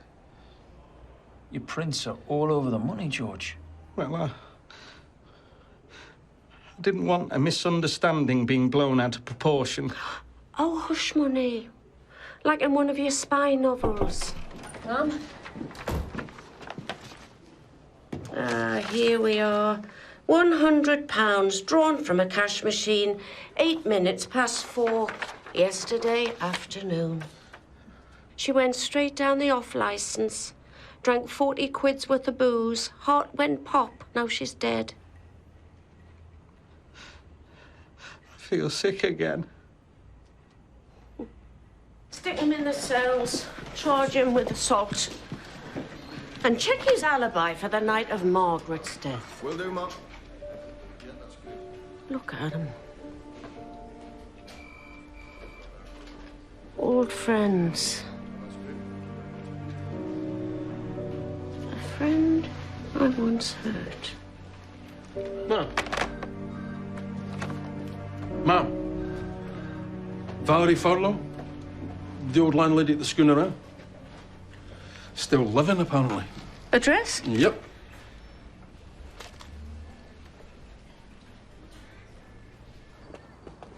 Your prints are all over the money, George. Well, I didn't want a misunderstanding being blown out of proportion. Oh, hush money. Like in one of your spy novels. Mum? Here we are. £100 drawn from a cash machine, 8 minutes past 4 yesterday afternoon. She went straight down the off licence, drank 40 quid's worth of booze, heart went pop, now she's dead. I feel sick again. Stick him in the cells, charge him with assault, and check his alibi for the night of Margaret's death. Will do, Mum. Look at him. Old friends. A friend I once hurt. Mum. Mum. Valerie Furlow, the old landlady at the Schooner Inn. Still living, apparently. Address? Yep.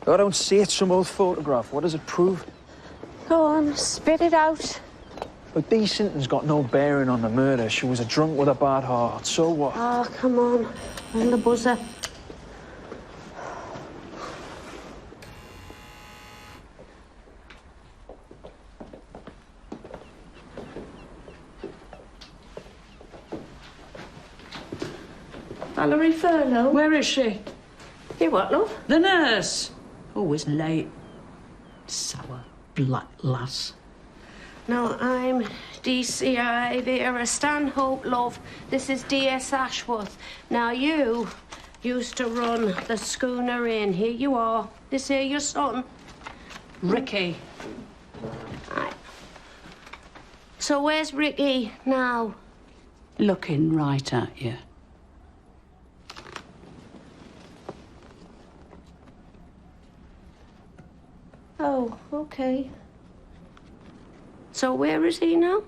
I don't see it. Some old photograph. What does it prove? Go on, spit it out. But Decent's got no bearing on the murder. She was a drunk with a bad heart. So what? Oh, come on. On the buzzer. Valerie Furlow? Where is she? You what, love? The nurse. Always late. Sour, black lass. No, I'm DCI Vera Stanhope, love. This is DS Ashworth. Now, you used to run the Schooner Inn. Here you are. This here your son. Ricky. Right. So where's Ricky now? Looking right at you. Oh, okay. So where is he now?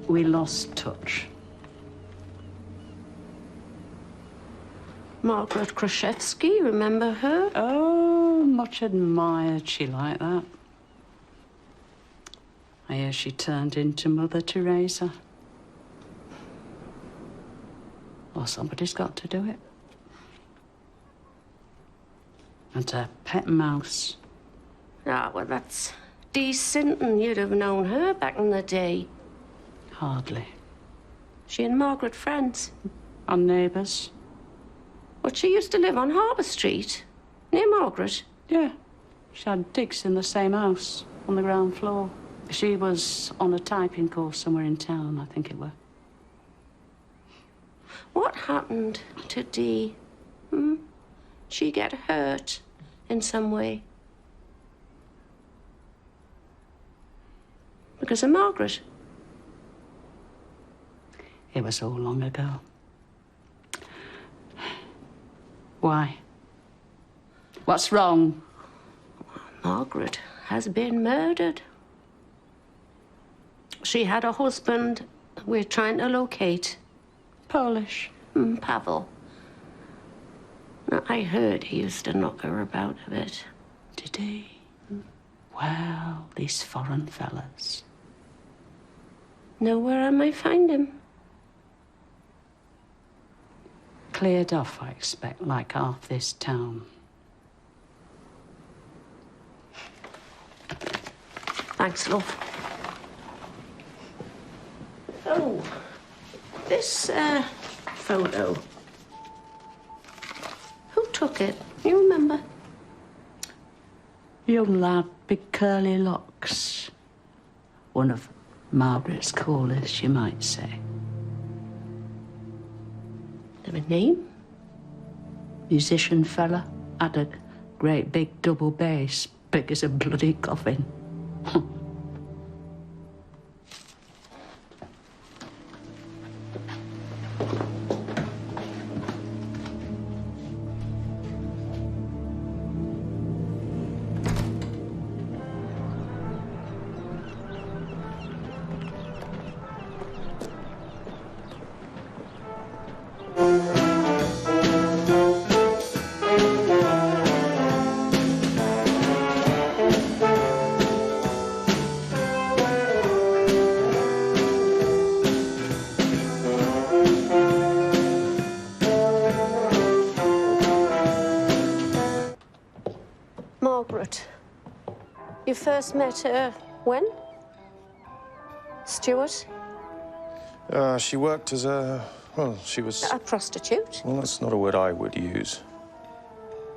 We lost touch. Margaret Kraszewski, remember her? Oh, much admired she like that. I hear she turned into Mother Teresa. Well, somebody's got to do it. And her pet mouse. Ah, well, that's Dee Sinton. You'd have known her back in the day. Hardly. She and Margaret friends. Our neighbours. But she used to live on Harbour Street, near Margaret. Yeah. She had digs in the same house, on the ground floor. She was on a typing course somewhere in town, I think it were. What happened to Dee? She get hurt in some way? Because of Margaret? It was all long ago. Why? What's wrong? Margaret has been murdered. She had a husband we're trying to locate. Polish? Pavel. Now, I heard he used to knock her about a bit. Did he? Well, these foreign fellas. Know where I might find him? Cleared off, I expect, like half this town. Thanks, love. Oh, this photo. Who took it? You remember? Young lad, big curly locks. One of Margaret's callers, you might say. Have a name? Musician fella. Had a great big double bass, big as a bloody coffin. Margaret. You first met her when? Stuart? She worked as a... well, she was... A prostitute? Well, that's not a word I would use.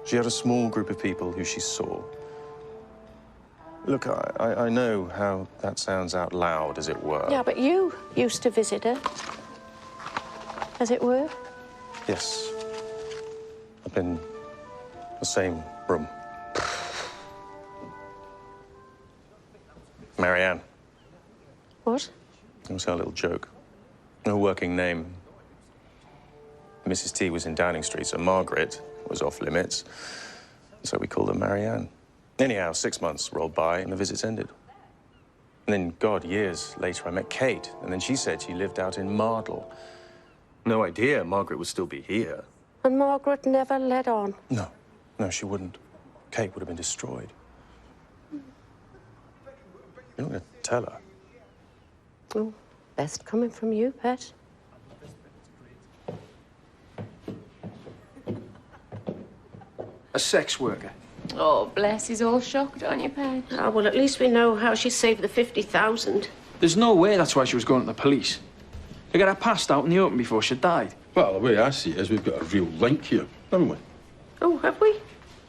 She had a small group of people who she saw. Look, I know how that sounds out loud, as it were. Yeah, but you used to visit her, as it were. Yes. Up in the same room. Marianne. What? It was her little joke. Her working name. Mrs. T was in Downing Street, so Margaret was off limits. So we called her Marianne. Anyhow, 6 months rolled by and the visits ended. And then, God, years later, I met Kate, and then she said she lived out in Mardle. No idea Margaret would still be here. And Margaret never let on? No. No, she wouldn't. Kate would have been destroyed. You're not going to tell her. Oh, best coming from you, pet. A sex worker. Oh, bless, he's all shocked, aren't you, Peg? Ah, well, at least we know how she saved the 50,000. There's no way that's why she was going to the police. They got her passed out in the open before she died. Well, the way I see it is we've got a real link here, haven't we? Oh, have we?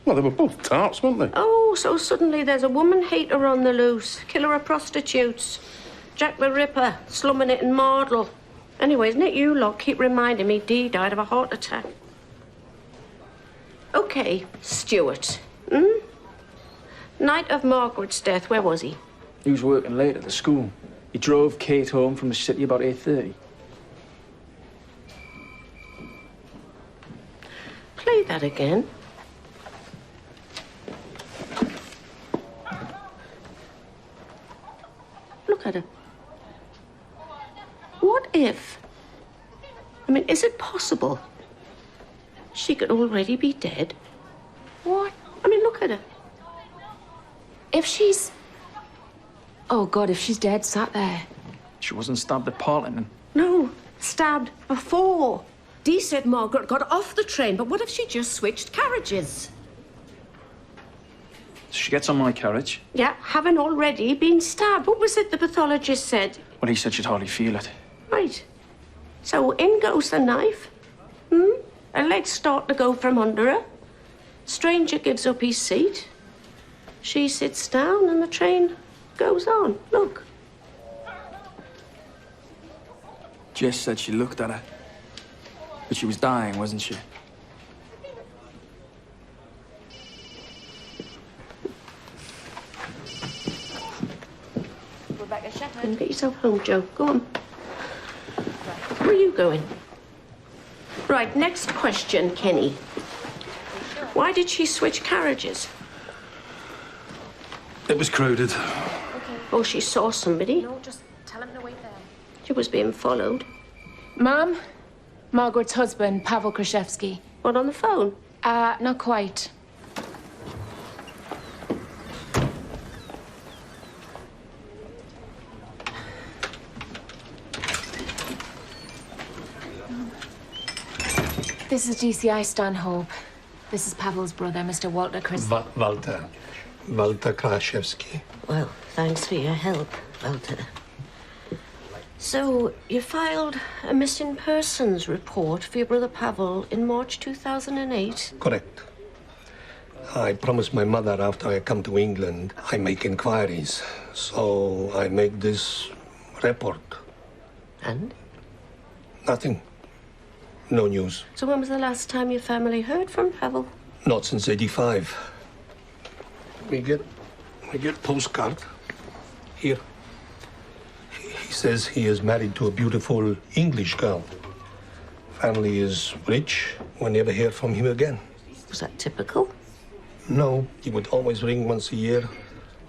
Well, they were both tarts, weren't they? Oh, so suddenly there's a woman hater on the loose. Killer of prostitutes. Jack the Ripper, slumming it in Mardle. Anyway, isn't it you lot keep reminding me Dee died of a heart attack? OK, Stuart. Night of Margaret's death, where was he? He was working late at the school. He drove Kate home from the city about 8:30. Play that again. Look at her. What if? I mean, is it possible she could already be dead? What? I mean, look at her. If she's... Oh, God, if she's dead, sat there. She wasn't stabbed at Partington. No, stabbed before. Dee said Margaret got off the train, but what if she just switched carriages? She gets on my carriage. Yeah, having already been stabbed. What was it the pathologist said? Well, he said she'd hardly feel it. Right. So in goes the knife. Her legs start to go from under her. Stranger gives up his seat. She sits down and the train goes on. Look. Jess said she looked at her. But she was dying, wasn't she? Rebecca Shepherd. And get yourself home, Joe. Go on. Where are you going? Right, next question, Kenny. Why did she switch carriages? It was crowded. Oh, she saw somebody. No, just tell him to wait there. She was being followed. Ma'am, Margaret's husband, Pavel Kraszewski. What, on the phone? Not quite. This is GCI Stanhope. This is Pavel's brother, Mr. Walter Walter Kraszewski. Well, thanks for your help, Walter. So, you filed a missing persons report for your brother Pavel in March 2008? Correct. I promised my mother after I come to England, I make inquiries. So I make this report. And? Nothing. No news. So when was the last time your family heard from Pavel? Not since '85. We get postcard. Here. He says he is married to a beautiful English girl. Family is rich. We never hear from him again. Was that typical? No, he would always ring once a year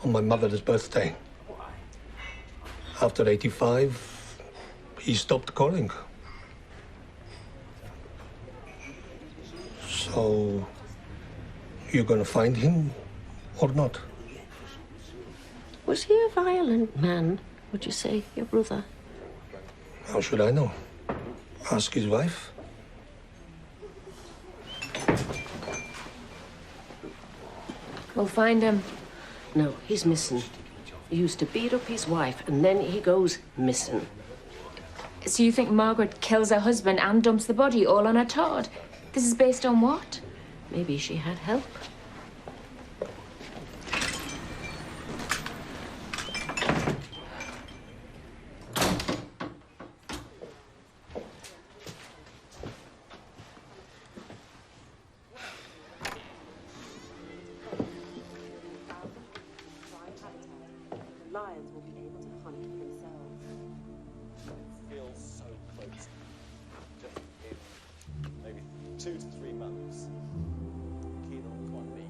on my mother's birthday. After '85, he stopped calling. So, you're gonna find him or not? Was he a violent man, would you say, your brother? How should I know? Ask his wife. We'll find him. No, he's missing. He used to beat up his wife, and then he goes missing. So you think Margaret kills her husband and dumps the body all on her Todd? This is based on what? Maybe she had help. Lions will be able to hunt themselves. Feels so close. Just in maybe 2 to 3 months. Keen on quantity.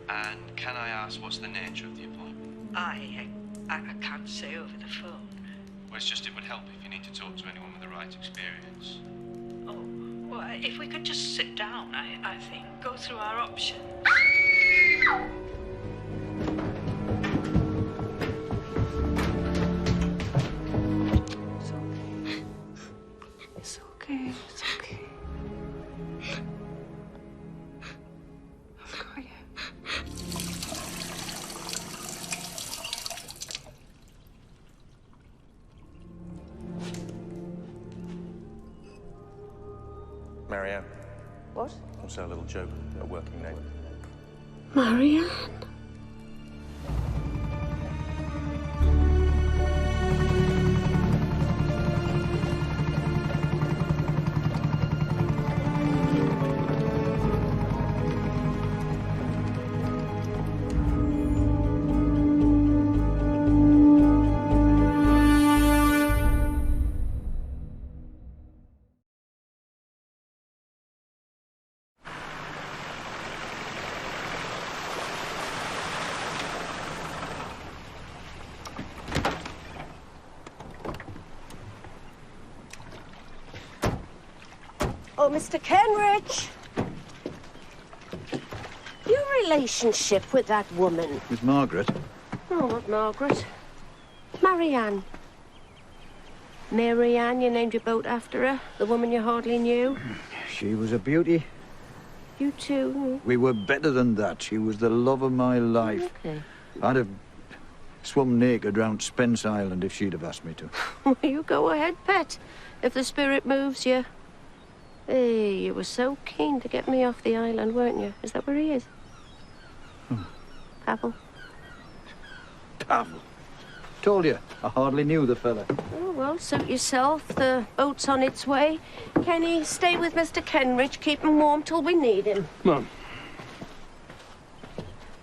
And can I ask what's the nature of the appointment? I can't say over the phone. Well, it's just it would help if you need to talk to anyone with the right experience. Oh, well, if we could just sit down, I think, go through our options. It's okay, it's okay. I've got you. Marianne. What? Also a little joke, a working name. Marianne? Hello, Mr. Kenrich. Your relationship with that woman? With Margaret? Oh, not Margaret. Marianne. Marianne, you named your boat after her. The woman you hardly knew. She was a beauty. You too. We were better than that. She was the love of my life. Okay. I'd have swum naked round Spence Island if she'd have asked me to. Well, you go ahead, pet. If the spirit moves you. Hey, you were so keen to get me off the island, weren't you? Is that where he is? Pavel? Pavel? Told you, I hardly knew the fella. Oh, well, suit yourself. The boat's on its way. Kenny, stay with Mr. Kenrich. Keep him warm till we need him. Mum.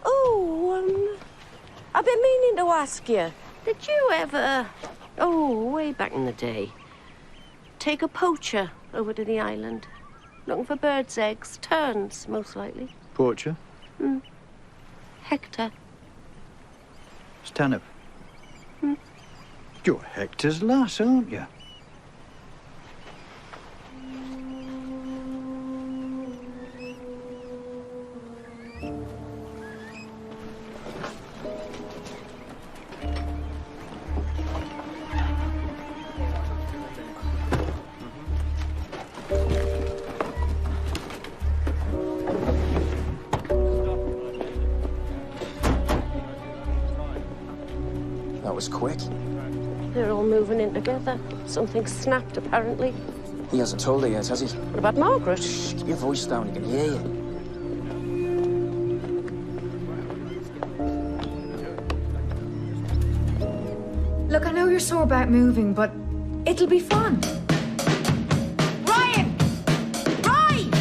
Oh, I've been meaning to ask you. Did you ever, way back in the day, take a poacher over to the island? Looking for birds' eggs, terns, most likely. Poacher? Hector. Stanhope. You're Hector's lass, aren't you? That was quick. They're all moving in together. Something snapped, apparently. He hasn't told her yet, has he? What about Margaret? Shh, keep your voice down, he can hear you. Look, I know you're sore about moving, but it'll be fun. Ryan! Ryan!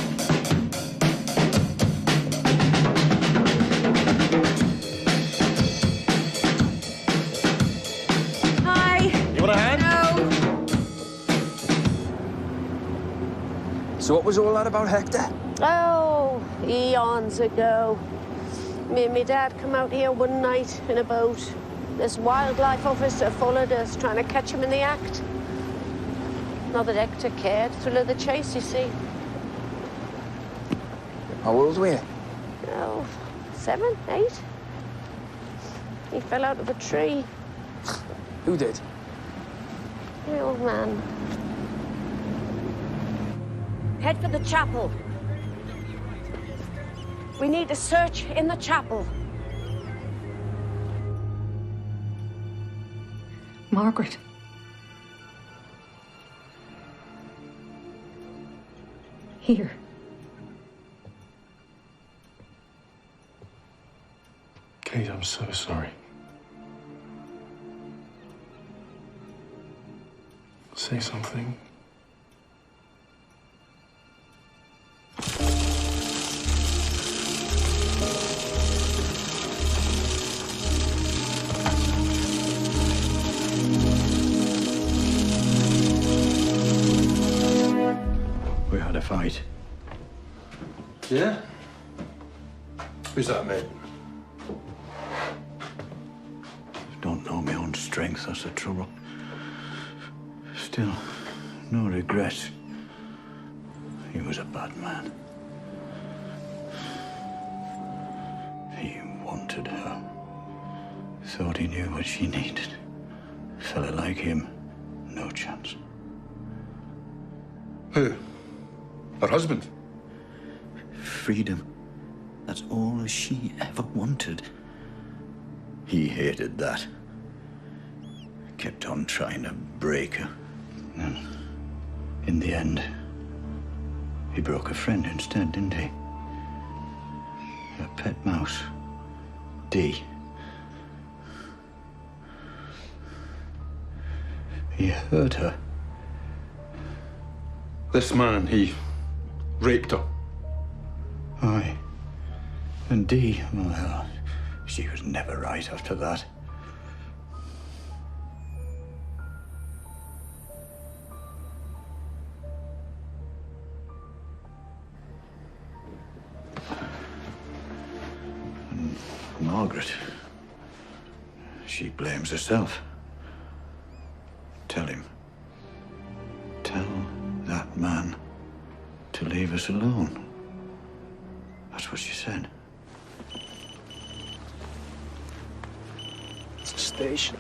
Hi. You want a hand? No. So what was all that about Hector? Oh, eons ago. Me and my dad come out here one night in a boat. This wildlife officer followed us, trying to catch him in the act. Not that Hector cared. Thrill of the chase, you see. How old were you? Oh, 7, 8. He fell out of a tree. Who did? The old man. Head for the chapel. We need a search in the chapel. Margaret. Here. Kate, I'm so sorry. Say something. We had a fight. Yeah? Who's that, mate? Don't know my own strength, that's the trouble. Still, no regrets. He was a bad man. He wanted her. Thought he knew what she needed. A fella like him, no chance. Who? Her husband? Freedom. That's all she ever wanted. He hated that. Kept on trying to break her. And in the end, he broke a friend instead, didn't he? Her pet mouse, Dee. He hurt her. This man, he raped her. Aye. And Dee, well, she was never right after that. And Margaret, she blames herself. Tell him. Tell that man to leave us alone. That's what she said. Station.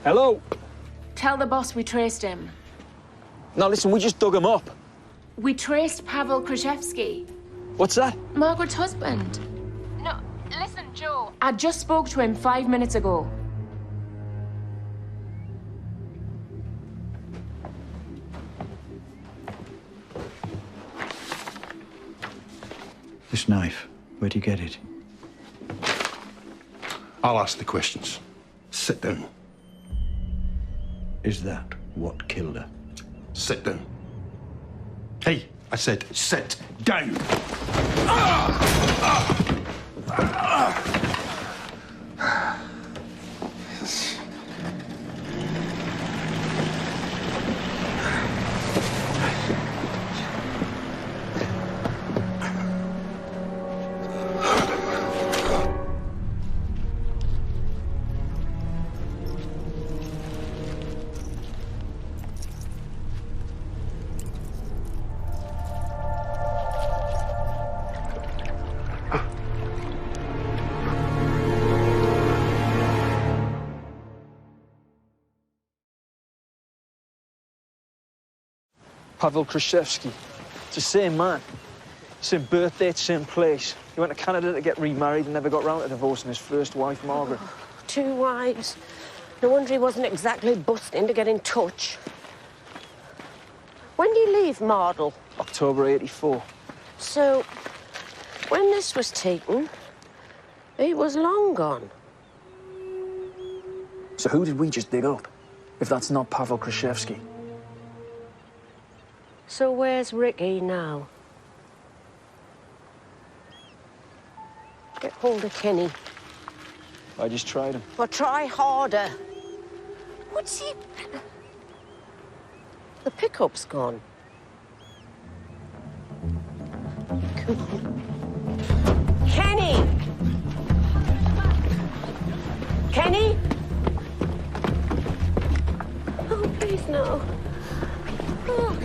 Hello? Tell the boss we traced him. Now listen, we just dug him up. We traced Pavel Krzyzewski, What's that? Margaret's husband. No, listen, Joe. I just spoke to him 5 minutes ago. This knife, where'd you get it? I'll ask the questions. Sit down. Is that what killed her? Sit down. Hey, I said sit down. Pavel Krzyzewski. It's the same man. Same birth date, same place. He went to Canada to get remarried and never got round to divorcing his first wife, Margaret. Oh, 2 wives. No wonder he wasn't exactly busting to get in touch. When did he leave Mardle? October '84. So, when this was taken, he was long gone. So who did we just dig up? If that's not Pavel Krzyzewski. So where's Ricky now? Get hold of Kenny. I just tried him. Well, try harder. What's he... The pickup's gone. Come on. Kenny! Kenny? Oh, please, no. Oh.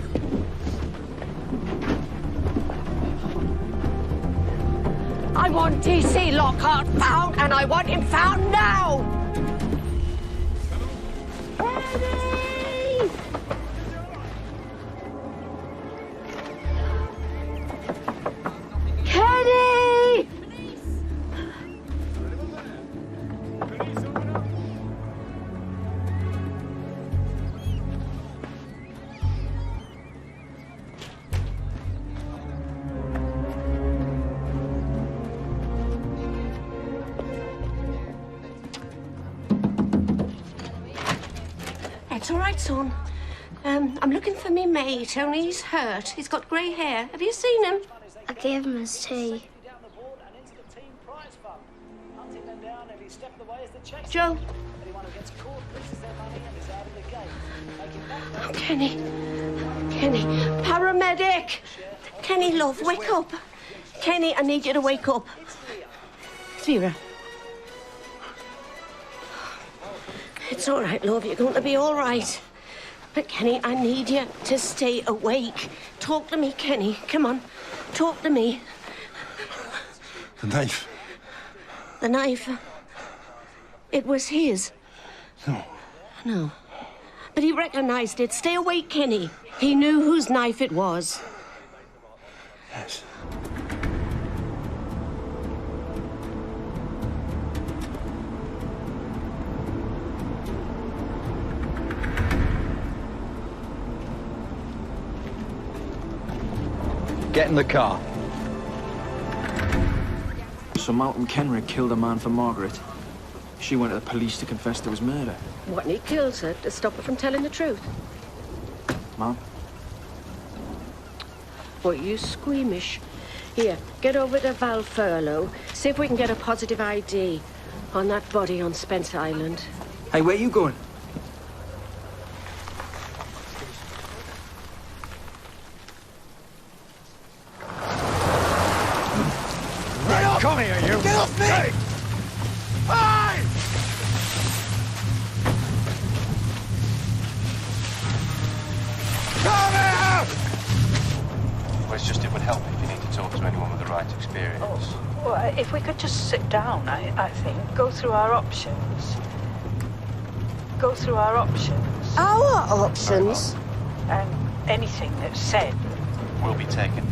I want DC Lockhart found, and I want him found now! Kenny! Kenny! It's all right, son. I'm looking for me mate, only he's hurt. He's got grey hair. Have you seen him? I gave him his tea. Joe. Oh, Kenny. Kenny. Paramedic. Kenny, love, wake up. Kenny, I need you to wake up. It's Vera. It's all right, love. You're going to be all right. But, Kenny, I need you to stay awake. Talk to me, Kenny. Come on. Talk to me. The knife. The knife. It was his. No. No. But he recognized it. Stay awake, Kenny. He knew whose knife it was. Yes. Get in the car. So Malcolm Kenrick killed a man for Margaret. She went to the police to confess to his murder. What, and he kills her to stop her from telling the truth? Ma'am? What, you squeamish? Here, get over to Val Furlow. See if we can get a positive ID on that body on Spence Island. Hey, where you going? Come here, you! Get off me! Hey! Hey! Come here! Well, it's just it would help if you need to talk to anyone with the right experience. Oh, well, if we could just sit down, I think, go through our options. Go through our options. Our options? And anything that's said Will be taken.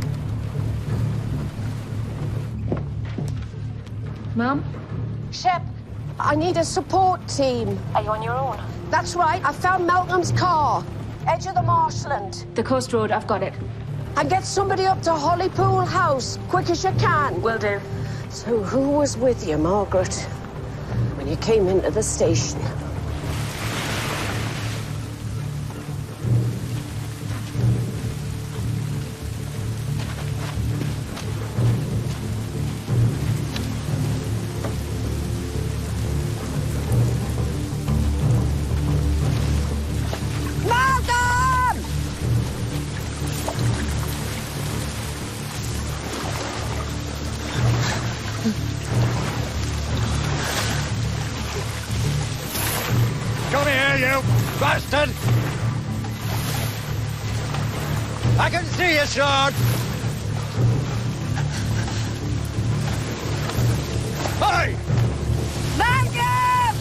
Mum? Shep, I need a support team. Are you on your own? That's right. I found Malcolm's car. Edge of the marshland. The coast road, I've got it. And get somebody up to Hollypool House, quick as you can. Will do. So who was with you, Margaret, when you came into the station? Come here, you bastard! I can see your sword! Hey! Malcolm!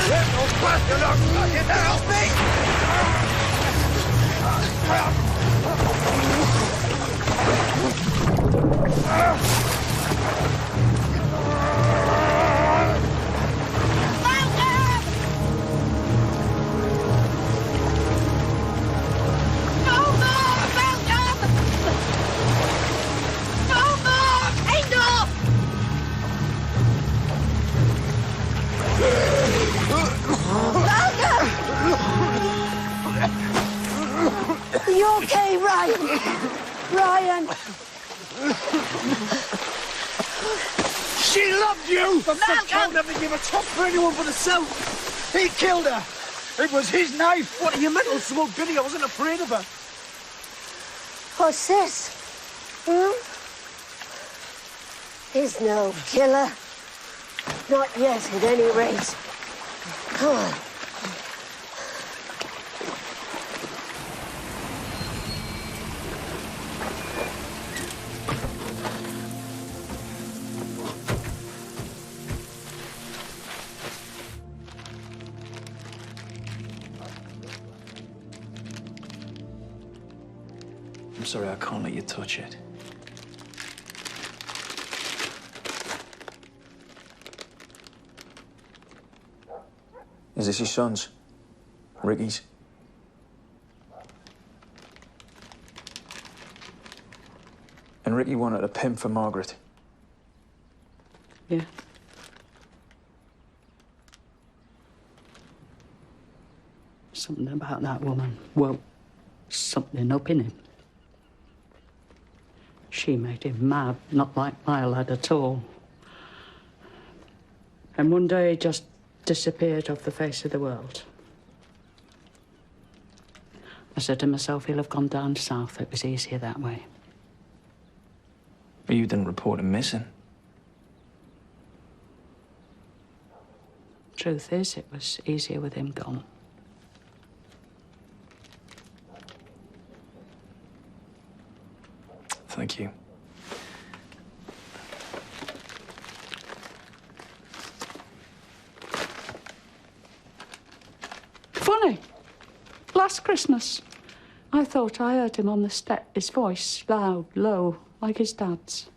Little bastard, look! Fucking help me! Are you okay, Ryan? Ryan! She loved you! But Malcolm never give a top for anyone but herself. He killed her. It was his knife. What are you mental, small Billy? I wasn't afraid of her. What's this? He's no killer. Not yet, at any rate. Come on. I'm sorry, I can't let you touch it. Is this his son's? Ricky's? And Ricky wanted a pimp for Margaret. Yeah. Something about that woman woke something up in him. She made him mad, not like my lad at all. And one day he just disappeared off the face of the world. I said to myself, he'll have gone down south. It was easier that way. But you didn't report him missing. Truth is, it was easier with him gone. Thank you. Funny. Last Christmas, I thought I heard him on the step, his voice loud, low, like his dad's.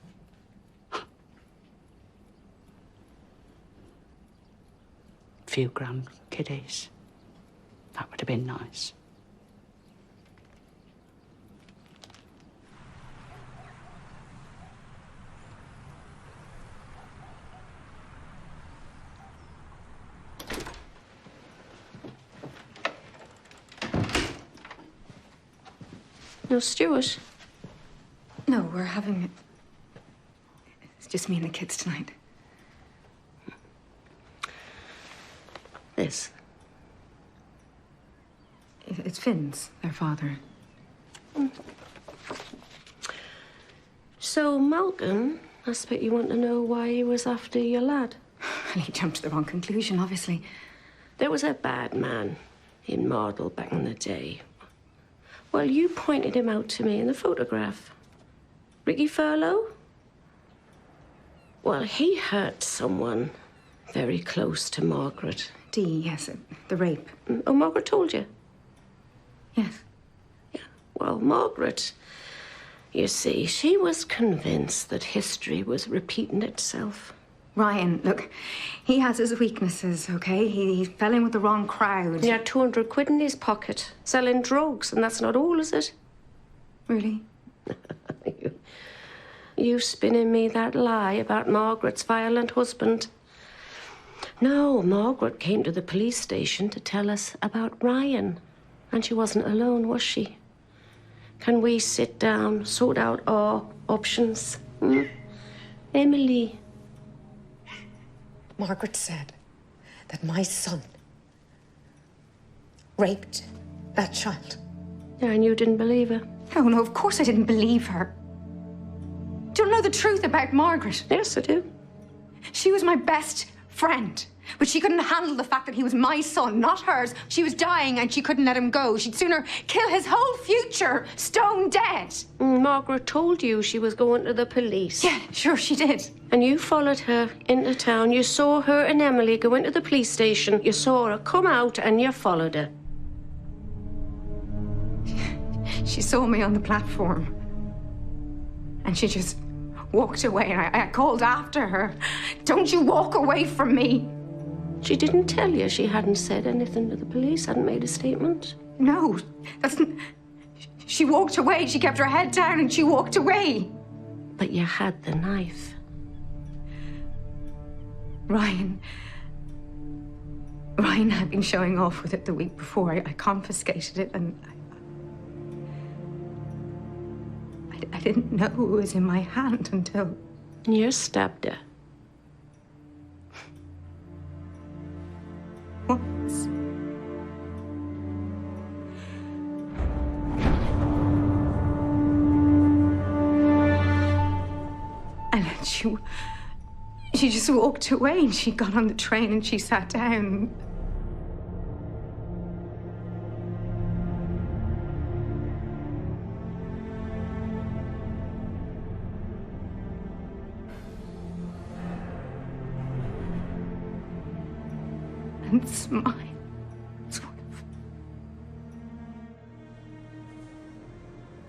Few grand kiddies. That would have been nice. No, Stuart. No, we're having it. It's just me and the kids tonight. This. It's Finn's, their father. So, Malcolm, I expect you want to know why he was after your lad. Well, he jumped to the wrong conclusion, obviously. There was a bad man in Mardle back in the day. Well, you pointed him out to me in the photograph. Ricky Furlow? Well, he hurt someone very close to Margaret. Dee, yes, the rape. Oh, Margaret told you? Yes. Yeah, well, Margaret, you see, she was convinced that history was repeating itself. Ryan, look, he has his weaknesses, okay? He fell in with the wrong crowd. He had 200 quid in his pocket, selling drugs, and that's not all, is it? Really? You spinning me that lie about Margaret's violent husband. No, Margaret came to the police station to tell us about Ryan. And she wasn't alone, was she? Can we sit down, sort out our options? Emily. Margaret said that my son raped that child. Yeah, and you didn't believe her? No, of course I didn't believe her. Do you know the truth about Margaret? Yes, I do. She was my best friend, but she couldn't handle the fact that he was my son, not hers. She was dying and she couldn't let him go. She'd sooner kill his whole future, stone dead. Margaret told you she was going to the police. Yeah, sure she did. And you followed her into town. You saw her and Emily go into the police station. You saw her come out and you followed her. She saw me on the platform. And she just walked away, and I called after her. Don't you walk away from me. She didn't tell you she hadn't said anything to the police, hadn't made a statement? No, she walked away. She kept her head down and she walked away. But you had the knife. Ryan had been showing off with it the week before. I confiscated it and I didn't know it was in my hand until... You stabbed her. Once. And then she just walked away and she got on the train and she sat down. And smiled.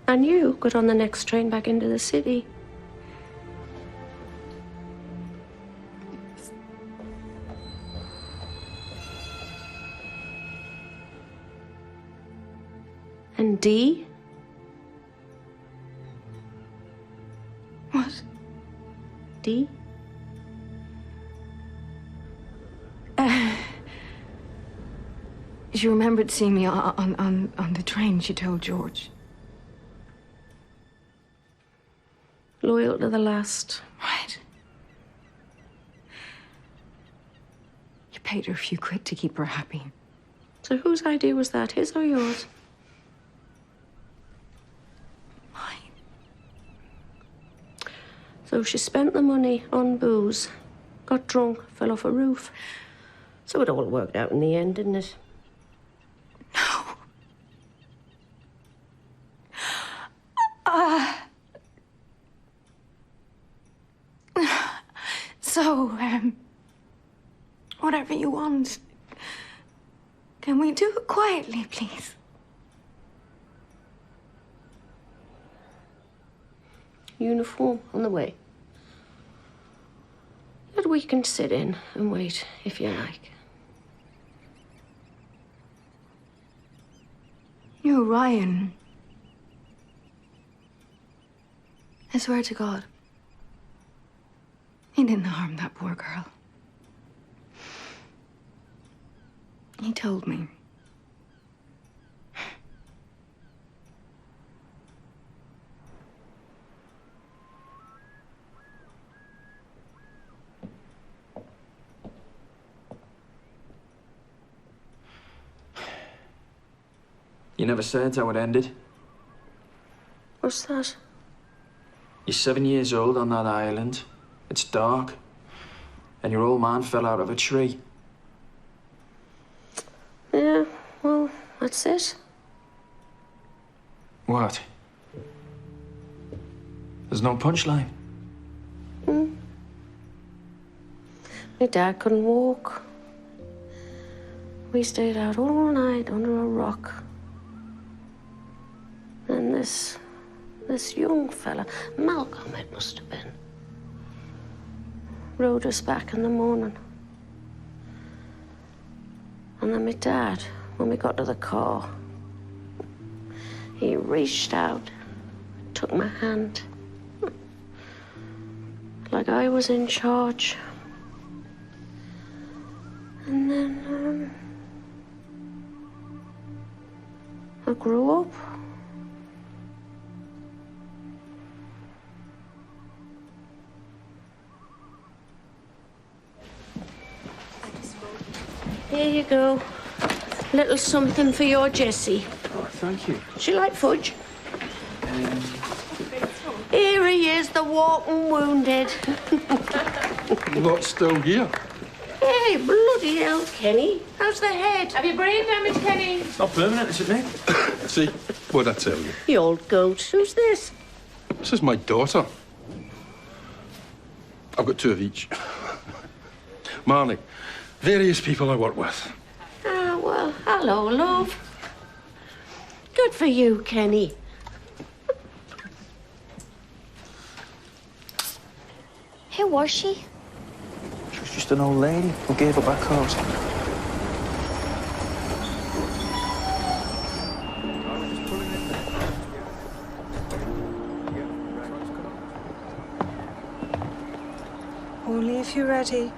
And you got on the next train back into the city. And Dee? What? Dee? She remembered seeing me on the train, she told George. Loyal to the last. Right. You paid her a few quid to keep her happy. So whose idea was that, his or yours? Mine. So she spent the money on booze, got drunk, fell off a roof. So it all worked out in the end, didn't it? So, whatever you want, can we do it quietly, please? Uniform on the way. But we can sit in and wait if you like. You, Ryan. I swear to God. He didn't harm that poor girl. He told me. You never said how it ended. What's that? You're 7 years old on that island. It's dark. And your old man fell out of a tree. Yeah, well, that's it. What? There's no punchline. My dad couldn't walk. We stayed out all night under a rock. And this young fella, Malcolm it must have been, rode us back in the morning. And then my dad, when we got to the car, he reached out, took my hand, like I was in charge. And then, I grew up. Here you go. Little something for your Jessie. Oh, thank you. She like fudge? Here he is, the walking wounded. Not still here. Hey, bloody hell, Kenny. How's the head? Have you brain damage, Kenny? It's not permanent, is it, mate? See, what'd I tell you? The old goat. Who's this? This is my daughter. I've got two of each. Marnie, various people I work with. Ah, well, hello, love. Good for you, Kenny. Who was she? She was just an old lady who gave up her cause. Only if you're ready.